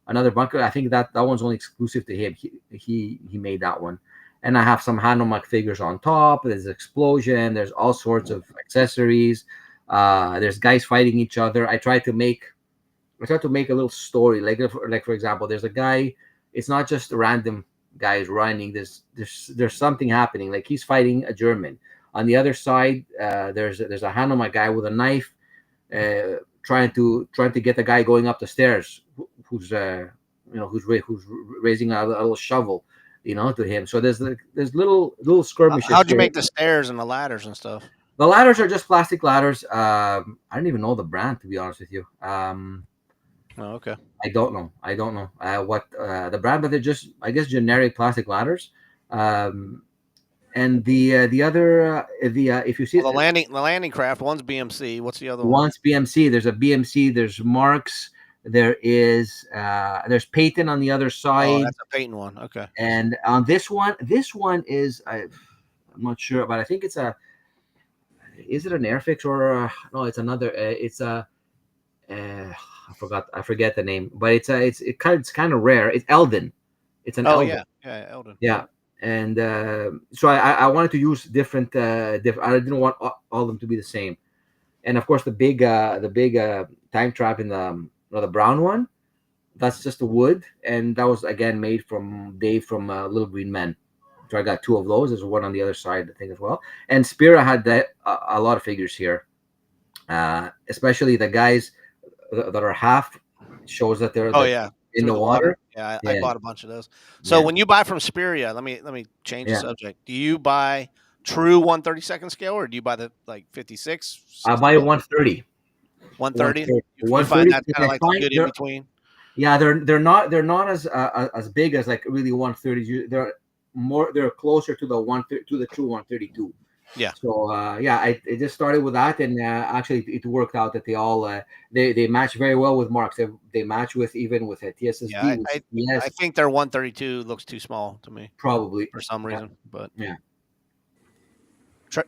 another bunker. I think that one's only exclusive to him. He made that one. And I have some Hanomag figures on top. There's explosion. There's all sorts of accessories. There's guys fighting each other. I tried to make a little story. Like for example, there's a guy. It's not just random guys running. There's something happening. Like he's fighting a German. On the other side, there's a Hanomag guy with a knife, trying to get the guy going up the stairs, who's raising a little shovel. to him. So there's little skirmishes. How'd you here. make the stairs and the ladders and stuff? The ladders are just plastic ladders. I don't even know the brand, to be honest with you. Oh, okay. I don't know. What the brand, but they're just, I guess, generic plastic ladders. And the other if you see Well, the landing craft, one's BMC. What's the other one? one's BMC. There's a BMC. There's Marks. There's Peyton on the other Oh, side. that's a Peyton one. Okay. And on this one is I'm not sure, but I think it's is it an Airfix or no? It's another. It's a I forget the name, but it's kind of rare. It's Eldon. It's an Eldon. yeah, Eldon. Yeah. And so I wanted to use different. I didn't want all of them to be the same. And of course, the big time trap in the brown one, that's just the wood, and that was again made from Dave from Little Green Men. So I got two of those. There's one on the other side, I think, as well. And Spira had a lot of figures here, especially the guys that are half. Shows that they're in the water. Yeah, I bought a bunch of those. So when you buy from Spiria, let me change the subject. Do you buy true 1/32 scale, or do you buy the 56? I buy 130. 130. You find that kind of like a good in between. Yeah, they're not as big as like really 130. They're closer to the true 132. Yeah. So it just started with that, and actually it worked out that they all they match very well with Marks. They match with even with a TSSD. Yeah, I think their 132 looks too small to me. Probably for some reason, but yeah.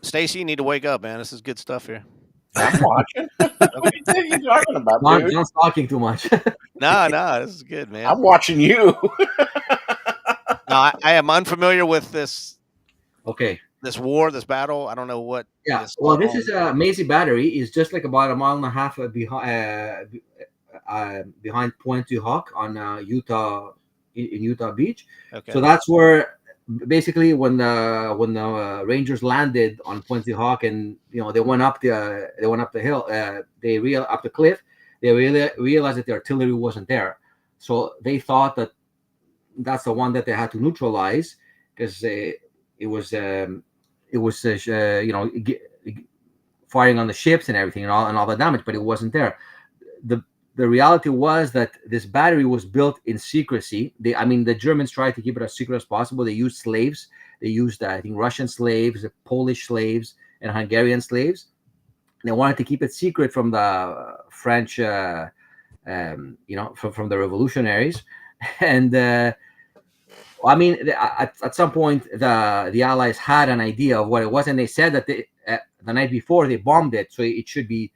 Stacy, you need to wake up, man. This is good stuff here. I'm watching. What are you talking about, dude? John's talking too much. No, this is good, man. I'm watching you. No, I am unfamiliar with this. Okay. This war, this battle. I don't know what. Yeah. This is Maisie Battery. Is just like about a mile and a half behind Point du Hoc on Utah in Utah Beach. Okay. So that's where basically when the Rangers landed on Point du Hoc, and they went up the hill, up the cliff. They realized that the artillery wasn't there, so they thought that that's the one that they had to neutralize, because it was firing on the ships and everything and all the damage, but it wasn't there. The reality was that this battery was built in secrecy. The Germans tried to keep it as secret as possible. They used slaves. They used, I think, Russian slaves, Polish slaves, and Hungarian slaves. They wanted to keep it secret from the French, from the revolutionaries. And at some point, the Allies had an idea of what it was, and they said that the night before they bombed it, so it should be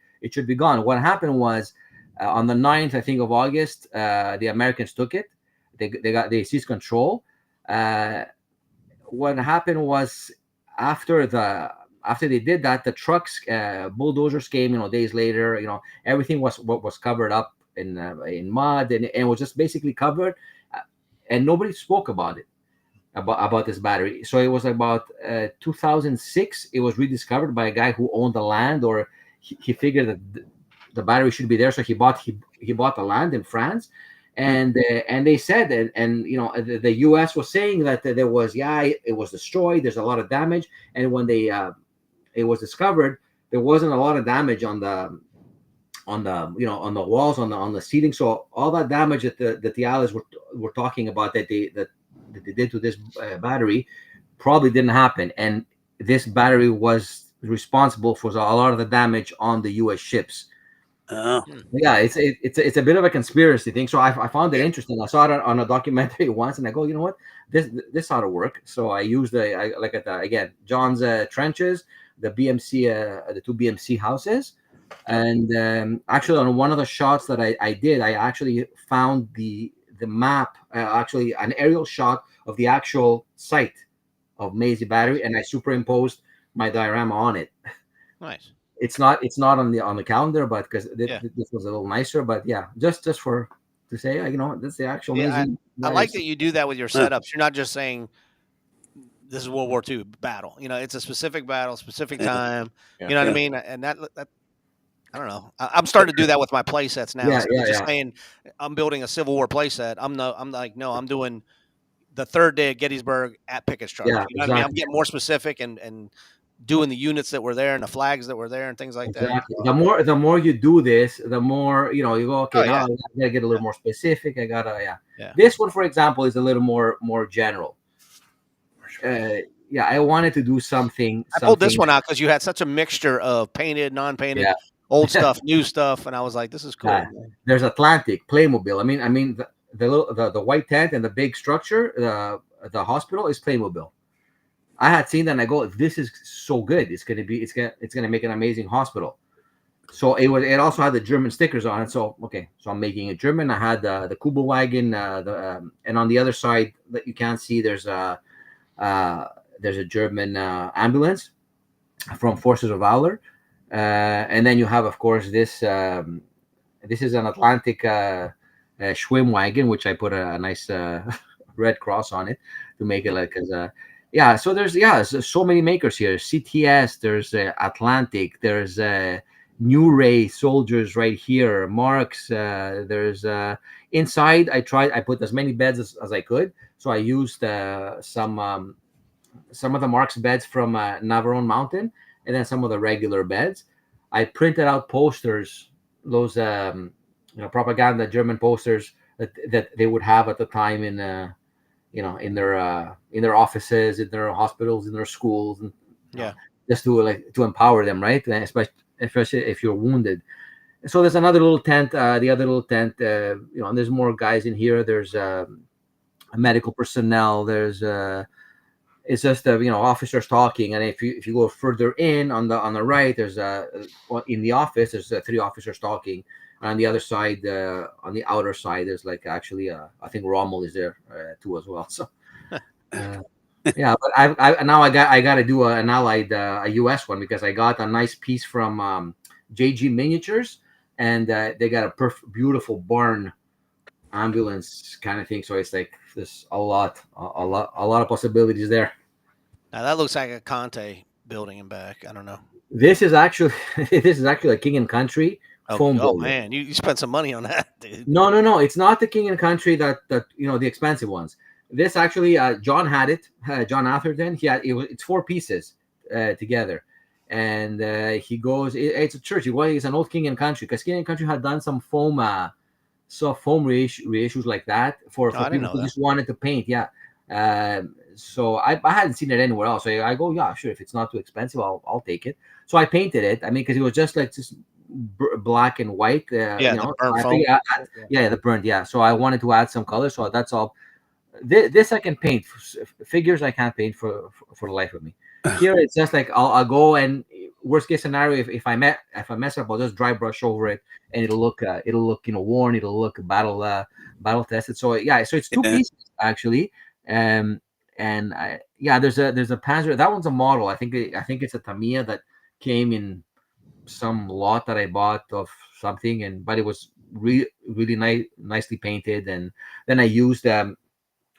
gone. What happened was, on the 9th, I think, of August, the Americans took it. They seized control. What happened was, after they did that, the trucks, bulldozers came. Days later, everything was covered up in mud, and it was just basically covered, and nobody spoke about it, about this battery. So it was about 2006. It was rediscovered by a guy who owned the land, or he figured that the battery should be there, so he bought the land in France, and they said that, and the U.S. was saying that there was it was destroyed. There's a lot of damage, and when it was discovered, there wasn't a lot of damage on the walls, on the ceiling. So all that damage that the Allies were talking about that they did to this battery probably didn't happen, and this battery was responsible for a lot of the damage on the U.S. ships. Yeah, it's a bit of a conspiracy thing. So I found it interesting. I saw it on a documentary once, and I go, you know what, this ought to work. So I used again John's trenches, the BMC, the two BMC houses, and actually on one of the shots that I did, I actually found the map, actually an aerial shot of the actual site of Maisie Battery, and I superimposed my diorama on it. Nice. It's not on the calendar, but because this was a little nicer. But yeah, just to say, that's the actual. Yeah, I like that you do that with your setups. You're not just saying this is World War II battle. It's a specific battle, specific time. You know what I mean? And that I don't know. I'm starting to do that with my play sets now. Saying I'm building a Civil War play set. I'm doing the third day at Gettysburg at Pickett's charge. Yeah, You know what I mean? I'm exactly. getting more specific and doing the units that were there and the flags that were there and things like that. Exactly. The more you do this, the more you go. Okay, Oh, now yeah. I gotta get a little more specific. I gotta Yeah. This one, for example, is a little more general. I wanted to do something. I pulled this one out because you had such a mixture of painted, non-painted, Yeah. old stuff, new stuff, and I was like, "This is cool." There's Atlantic Playmobil. I mean the white tent and the big structure, the hospital is Playmobil. I had seen that and I go, this is so good. It's gonna make an amazing hospital. So it also had the German stickers on it. So so I'm making it German. I had the Kuba wagon, and on the other side that you can't see, there's a German ambulance from Forces of Valor, and then you have, of course, this. This is an Atlantic Schwimm wagon, which I put a nice red cross on it to make it like so there's so many makers here. CTS, there's Atlantic, there's New Ray soldiers right here, Marks, there's inside I put as many beds as I could. So I used some of the Marks beds from Navarone Mountain, and then some of the regular beds. I printed out posters, those propaganda German posters that they would have at the time in in their offices, in their hospitals, in their schools, and just to empower them, right? And especially if you're wounded. So there's another little tent, the other little tent, and there's more guys in here. There's medical personnel. There's it's just officers talking, and if you go further in on the right, there's in the office there's 3 officers talking. On the other side, on the outer side, there's actually I think Rommel is there too as well. So but I got to do an Allied a US one, because I got a nice piece from JG Miniatures, and they got a beautiful barn ambulance kind of thing. So it's like there's a lot of possibilities there. Now that looks like a Conte building in back. I don't know. This is actually a King and Country foam building. Man, you spent some money on that, dude. No, it's not the King and Country that the expensive ones. This actually, John had it. John Atherton. It's 4 pieces together, and he goes. It's a church. It's an old King and Country, because King and Country had done some foam reissues like that for people who just wanted to paint. Yeah. So I hadn't seen it anywhere else. So I go, yeah, sure. If it's not too expensive, I'll take it. So I painted it. I mean, because it was just black and white. The burnt foam. The burnt. Yeah. So I wanted to add some color. So that's all. This I can paint. Figures I can't paint for the life of me. Here it's just I'll go, and worst case scenario, if I mess up, I'll just dry brush over it, and it'll look worn. It'll look battle tested. So so it's 2 pieces actually. There's a Panzer. That one's a model. I think it's a Tamiya that came in some lot that I bought of something, but it was really nicely painted. And then I used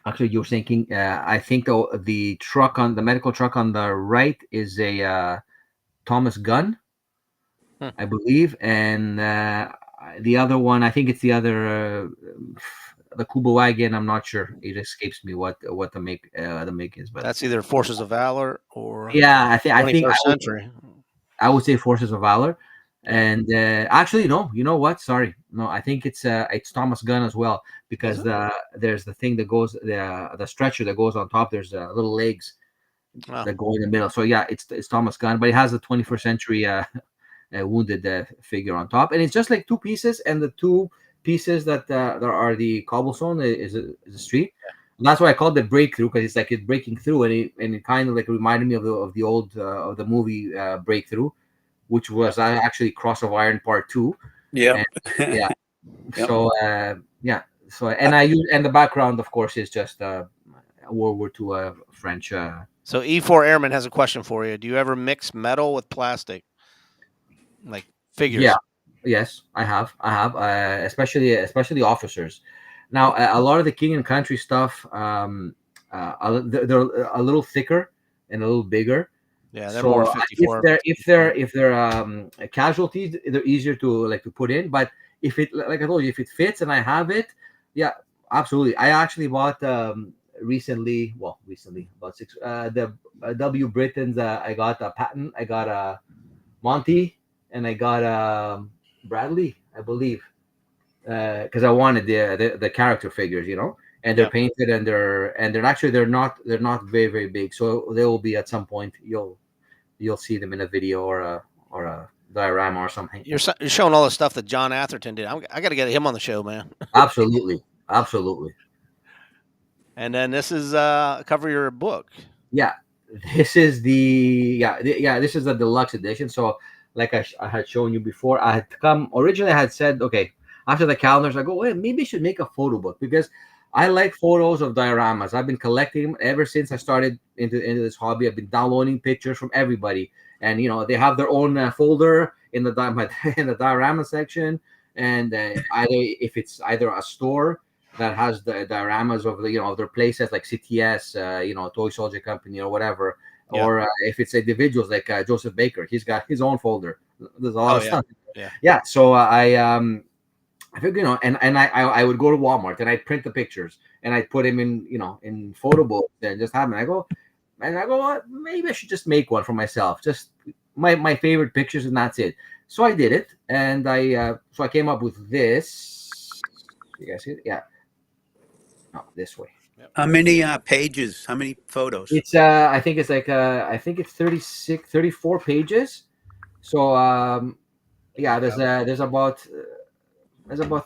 actually, you're thinking, I think the medical truck on the right is a Thomas Gunn, I believe, and the other one, I think it's the other. The Kuba wagon, I'm not sure. It escapes me what the make is, but that's either Forces of Valor or I think century. I would say Forces of Valor, and actually no, you know what? Sorry, no, I think it's Thomas Gunn as well, because there's the thing that goes the stretcher that goes on top. There's little legs that go in the middle. So yeah, it's Thomas Gunn, but it has the 21st century wounded figure on top, and it's just 2 pieces, and the 2 pieces that there are the cobblestone is a street. And that's why I called it Breakthrough, because it's breaking through, and it kind of reminded me of the old of the movie Breakthrough, which was actually Cross of Iron Part 2. Yeah. Yep. So and the background, of course, is just World War II French. So E4 Airman has a question for you. Do you ever mix metal with plastic, like figures? Yeah. Yes, I have, especially officers. Now, a lot of the King and Country stuff, they're a little thicker and a little bigger. Yeah, they're more 54. If they're casualties, they're easier to put in. But if it, like I told you, if it fits and I have it, yeah, absolutely. I actually bought recently about six. The W Britons. I got a Patton. I got a Monty, and I got Bradley, I believe, because I wanted the character figures, and they're painted and they're actually they're not very very big, so they will be at some point. You'll see them in a video or a diorama or something. You're showing all the stuff that John Atherton did. I got to get him on the show, man. Absolutely. And then this is cover your book. Yeah, this is this is the deluxe edition. So, like I had shown you before, I had originally I had said, okay, after the calendars, I go, wait, maybe I should make a photo book because I like photos of dioramas. I've been collecting them ever since I started into this hobby. I've been downloading pictures from everybody, and they have their own folder in the diorama section, and if it's either a store that has the dioramas of of their places like CTS, Toy Soldier Company or whatever, or if it's individuals like Joseph Baker, he's got his own folder. There's a lot of stuff. Yeah. So I figured, and I would go to Walmart and I'd print the pictures and I'd put them in photo books and just have them. I go, well, maybe I should just make one for myself, just my favorite pictures, and that's it. So I did it, and I came up with this. You guys see it? Yeah. No, this way. How many pages? How many photos? It's I think it's 34 pages. So there's about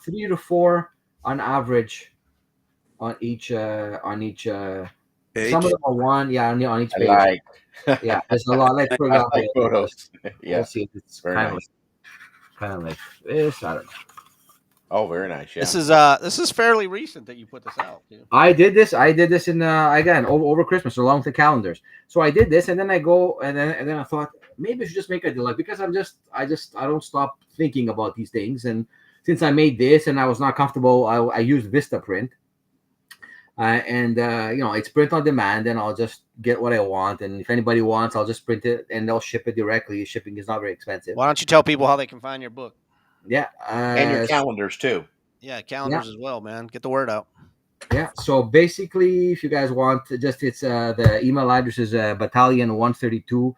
3 to 4 on average on each page. Some of them are one, on each page. Yeah, there's a lot. Like for example, like photos. Yeah, let's see, it's very kind nice. of like this. I don't know. Oh, very nice. Yeah. This is fairly recent that you put this out. I did this in again over Christmas along with the calendars. So I did this, and then I go and then I thought maybe I should just make a deluxe because I don't stop thinking about these things. And since I made this and I was not comfortable, I used Vistaprint. It's print on demand, and I'll just get what I want. And if anybody wants, I'll just print it and they'll ship it directly. Shipping is not very expensive. Why don't you tell people how they can find your book? Yeah. And your calendars too. Yeah, calendars as well, man. Get the word out. Yeah. So basically, if you guys want, it's the email address is battalion132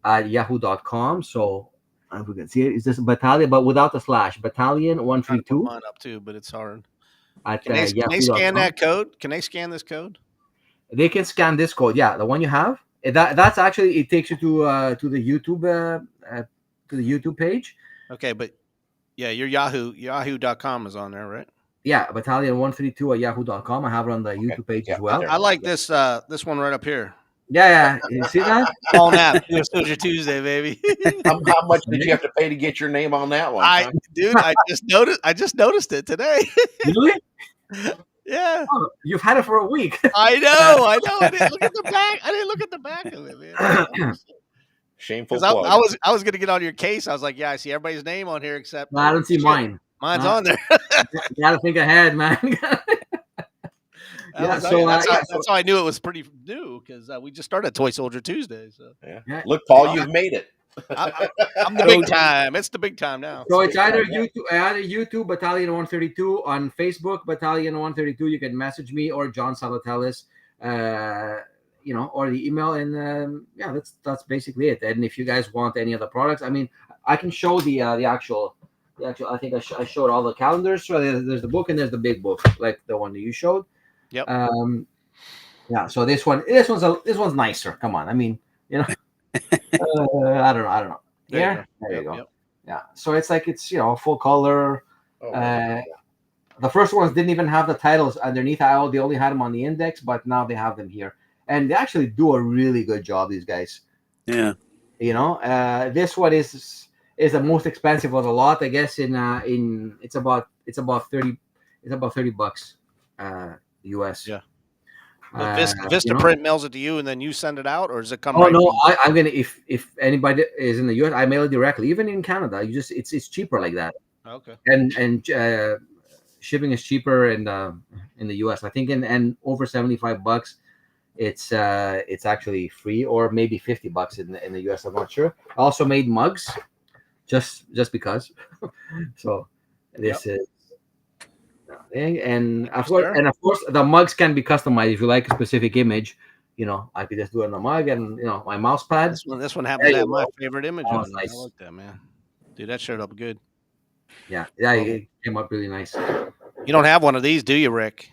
at yahoo.com. So if we can see it, it's just battalion, but without the slash. Battalion132. Mine up too, but it's hard. Can they scan that code? Can they scan this code? They can scan this code. Yeah, the one you have. That's actually, it takes you to the YouTube page. Okay, but yeah, your yahoo.com is on there, right? Yeah, battalion132 at yahoo.com. I have it on the YouTube page as well. I like this one right up here. Yeah. You see that? Paul Knapp, Soldier Tuesday, baby. How much did you have to pay to get your name on that one? I just noticed it today. Really? Yeah. Oh, you've had it for a week. I know. I didn't look at the back. I didn't look at the back of it, man. Shameful. Because I was gonna get on your case. I was like, yeah, I see everybody's name on here except I don't see mine. Mine's on there. You gotta think ahead, man. That's how I knew it was pretty new because we just started Toy Soldier Tuesday. So Look, Paul, you've made it. I'm the big time. It's the big time now. So it's either YouTube Battalion 132 on Facebook Battalion 132. You can message me or John Salatellis, or the email, and that's basically it. And if you guys want any other products, I mean, I can show the actual. I think I showed all the calendars. So there's the book and there's the big book, like the one that you showed. Yep. So this one's nicer. Come on. I mean, I don't know. There you go. Yep. Yeah. So it's like it's full color. The first ones didn't even have the titles underneath. They only had them on the index, but now they have them here, and they actually do a really good job. These guys. Yeah. This one is the most expensive of the lot, I guess. It's about $30 US. Yeah. Vistaprint mails it to you, and then you send it out, or does it come? Oh no, I'm gonna if anybody is in the US, I mail it directly. Even in Canada, it's cheaper like that. Okay. And shipping is cheaper in the US. I think and over $75. It's actually free, or maybe $50 in the US. I'm not sure. I also made mugs, just because. So this is And of you, course, sir. the mugs can be customized if you like a specific image. I could just do it on the mug, and my mouse pad. This one happens There to you have my go. favorite image Oh, on it. nice. I like that, man. Dude, that showed up good. Yeah, Well, it came up really nice. you don't have one of these, do you, Rick?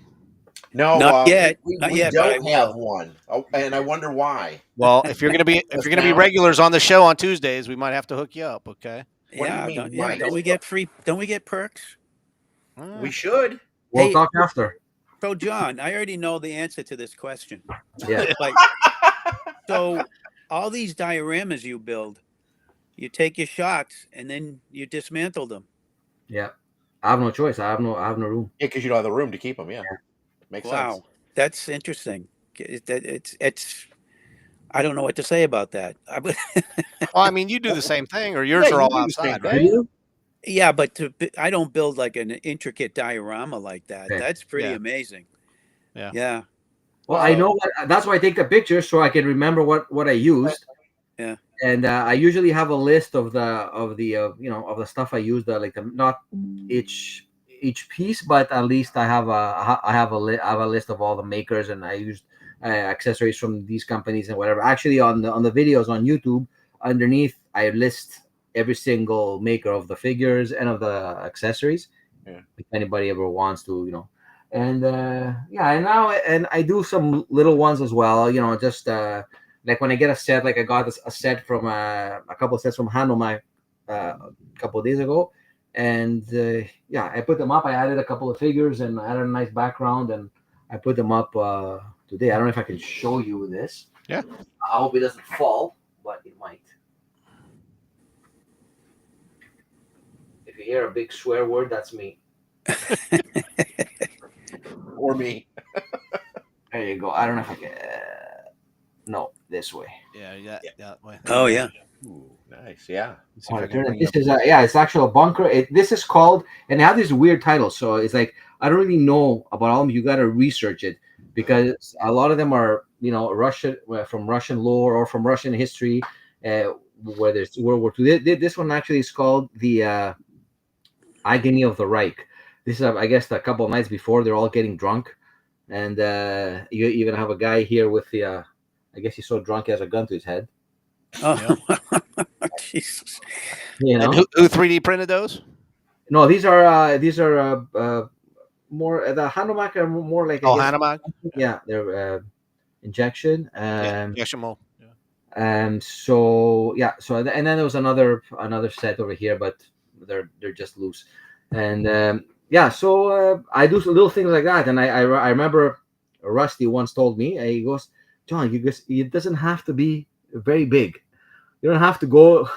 No, Not yet. we Not yet, but I don't have will. one. Oh, and I wonder why. Well, if you're gonna be regulars on the show on Tuesdays, we might have to hook you up. Okay. What do you Yeah, mean, yeah. Mike? Don't we get free? Don't we get perks? We should. We'll Hey, talk after. So, John, I already know the answer to this question. Yeah. So, all these dioramas you build, you take your shots and then you dismantle them. Yeah. I have no choice. I have no room. Yeah, because you don't have the room to keep them. Yeah, makes sense. Wow, that's interesting. It's I don't know what to say about that. Well, I mean, you do the same thing, or yours Yeah, are you all do the same outside, thing. right? Do you? Yeah, but I don't build like an intricate diorama like that. Okay. That's pretty Yeah. amazing. Yeah. Yeah. Well, I know that's why I take the pictures so I can remember what I used. Yeah. And I usually have a list of the stuff I used. Not each piece, but at least I have a list of all the makers, and I used accessories from these companies and whatever. Actually, on the videos on YouTube, underneath I list every single maker of the figures and of the accessories. Yeah. If anybody ever wants to. And and I do some little ones as well. Just like when I get a set, like I got a set from a couple of sets from Hanomag a couple of days ago, and I put them up. I added a couple of figures and added a nice background, and I put them up today. I don't know if I can show you this. Yeah. I hope it doesn't fall, but it might. If you hear a big swear word, that's me. Or me. There you go. I don't know if I can. No, this way. Yeah. Wait. Oh yeah. Ooh, nice. Yeah. See if I can bring This it up. is it's actual bunker. This is called, and they have these weird titles. So it's like I don't really know about all of them. You got to research it because a lot of them are Russian, from Russian lore or from Russian history, whether it's World War II. This one actually is called the Agony of the Reich. This is, I guess, a couple of nights before they're all getting drunk, and you even have a guy here with the. I guess he's so drunk he has a gun to his head. Oh, Jesus. You know, And who 3D printed those? no, these are more the Hanomag are more like Hanomag. Yeah, they're injection. Injection mold. So and then there was another set over here, but they're just loose, and so I do little things like that, and I remember Rusty once told me, he goes, John, it doesn't have to be very big. You don't have to go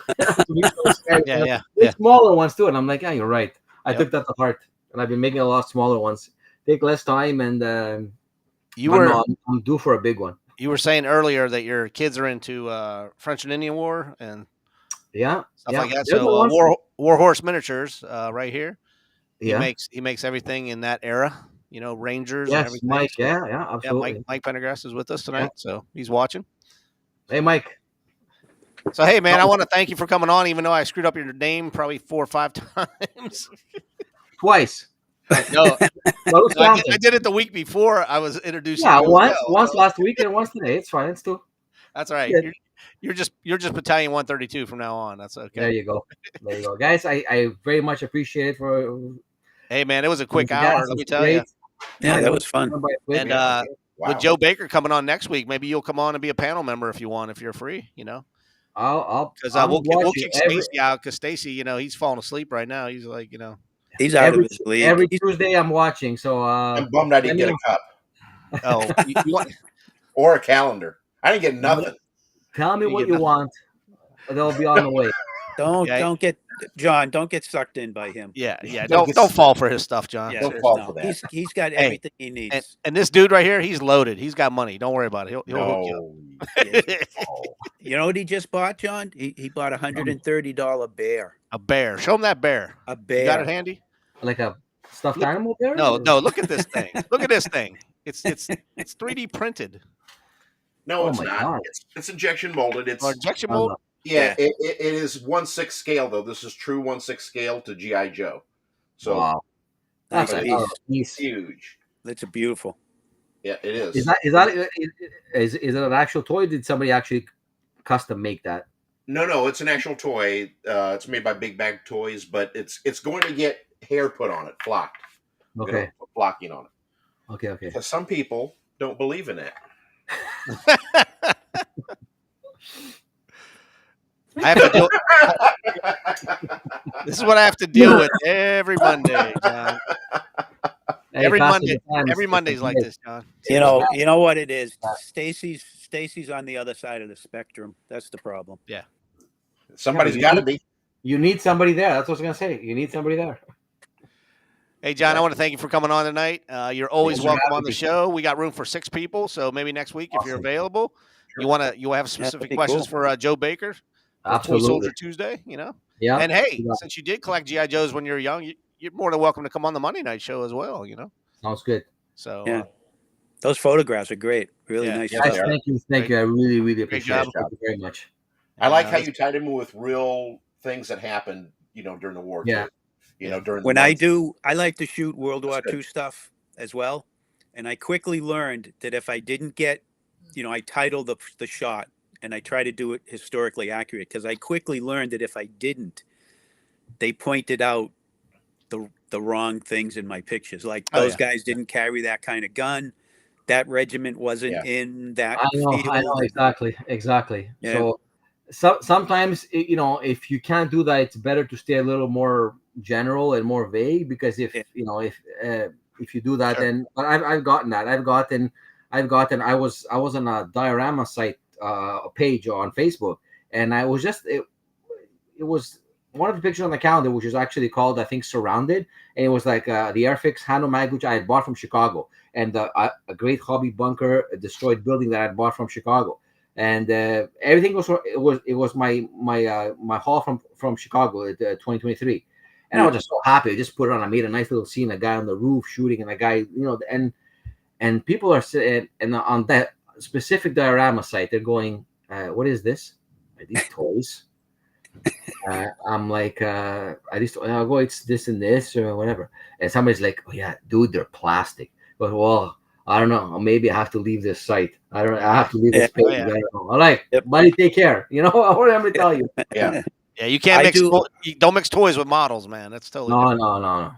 Yeah. smaller ones too. And I'm like, yeah, you're right. I Yep. took that to heart, and I've been making a lot smaller ones. Take less time, and I'm due for a big one. You were saying earlier that your kids are into French and Indian War and stuff like that. So War Horse Miniatures, right here. He makes everything in that era. Rangers. Yes, and everything. Mike. So, Yeah, absolutely. Yeah, Mike Pendergrass is with us tonight, so he's watching. Hey, Mike. So hey, man, I want to thank you for coming on, even though I screwed up your name probably 4 or 5 times. Twice. No, I did it the week before I was introduced. Yeah, once last week and once today. It's fine. It's two. That's right. Yeah. You're just Battalion 132 from now on. That's okay. There you go, guys. I very much appreciate it for. Hey, man, it was a quick hour. Let me tell you. Yeah, that was fun. And with Joe Baker coming on next week, maybe you'll come on and be a panel member if you want, if you're free. Because we'll kick Stacy out because Stacy, he's falling asleep right now. He's like, he's out of his league. Every Tuesday I'm watching, so I'm bummed I didn't get a cup. Oh, you want or a calendar. I didn't get nothing. Tell me what you want. They'll be on the way. Don't get sucked in by him. Yeah. Don't fall for his stuff, John. Yeah, Don't fall for that. He's got everything he needs. And this dude right here, he's loaded. He's got money. Don't worry about it. He'll hook you up. You know what he just bought, John? He bought $130 bear. A bear. Show him that bear. A bear. You got it handy? Like a stuffed animal bear? No. Look at this thing. Look at this thing. It's 3D printed. No, it's my not. God. It's injection molded. It's Injection mold. Yeah, it is 1/6 scale though. This is true 1/6 scale to GI Joe. So wow. That's But a Nice it's piece. piece. huge. That's a beautiful. Yeah, it is. Is it an actual toy? Did somebody actually custom make that? No, it's an actual toy. It's made by Big Bag Toys, but it's going to get hair put on it, flocked. We're Okay. gonna put flocking on it. Okay. Because some people don't believe in that. I have to deal. This is what I have to deal with every Monday, John. Hey, Every Pastor Monday, Japan, every Monday's like this, John. You know what it is. Stacy's on the other side of the spectrum. That's the problem. Yeah. Somebody's Yeah, got to be. You need somebody there. That's what I was gonna say. You need somebody there. Hey, John, I want to thank you for coming on tonight. You're always Thanks for welcome having on the me. show. We got room for 6 people, so maybe next week if you're Awesome. available, Sure. you have specific be questions cool. for Joe Baker for Toy Absolutely. Soldier Tuesday. You know, Yeah. and hey, Yeah. since you did collect GI Joes when you were young, you're more than welcome to come on the Monday night show as well. You know, Sounds good. so Yeah. Those photographs are great. Really Yeah. nice Yeah, stuff. they are. Thank you. I really, really appreciate job. it. Thank you very much. I like Yeah, how that's- you tied in with real things that happened, during the war. Yeah. Too. During When the I months. do, I like to shoot World War That's good. II stuff as well. And I quickly learned that if I didn't get, I title the shot and I try to do it historically accurate because I quickly learned that if I didn't, they pointed out the wrong things in my pictures. Like Oh, those yeah. guys didn't carry that kind of gun. That regiment wasn't in that I know field. exactly. Yeah. So sometimes if you can't do that, it's better to stay a little more general and more vague because if you do that, Sure. then but I've gotten that. I've gotten. I was on a diorama site page on Facebook, and I was just it was one of the pictures on the calendar, which is actually called, I think, Surrounded. And it was like the Airfix Hano mag, which I had bought from Chicago, and a great hobby bunker, a destroyed building that I bought from Chicago. And everything was my haul from Chicago at 2023. And I was just so happy. I just put it on. I made a nice little scene, a guy on the roof shooting, and a guy, and people are saying, and on that specific diorama site, they're going, what is this? Are these toys? I'm like, I'll go, it's this and this or whatever. And somebody's like, oh yeah, dude, they're plastic. But well, I don't know. Maybe I have to leave this site. I have to leave this page. Yeah. I don't know. All right, buddy, take care. What am I tell you? Yeah. Yeah, you can't mix. do- Don't mix toys with models, man. That's totally different. No.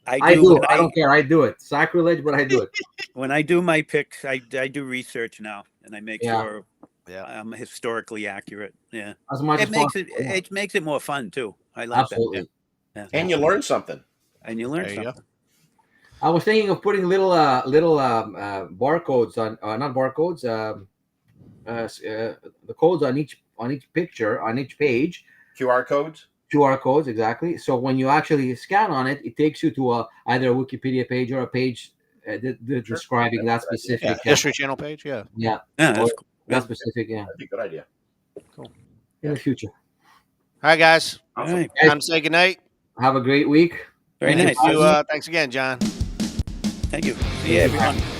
I do. I don't care. I do it. Sacrilege, but I do it. When I do my picks, I do research now, and I make Yeah. sure I'm historically accurate. Yeah, As much it as makes possible. it makes it more fun too. I like Absolutely. that. Yeah. And you learn something. And you learn There you something. I was thinking of putting little barcodes on, not barcodes, the codes on each picture, on each page. QR codes. QR codes, exactly. So when you actually scan on it, it takes you to either a Wikipedia page or a page describing that specific History Channel page. Yeah. Yeah, Yeah, that's cool. that specific. Yeah, That'd be a good idea. in the future. All right, guys. All right. Time to say goodnight. Have a great week. Very nice. Thank you, thanks again, John. Thank you. See you, everyone.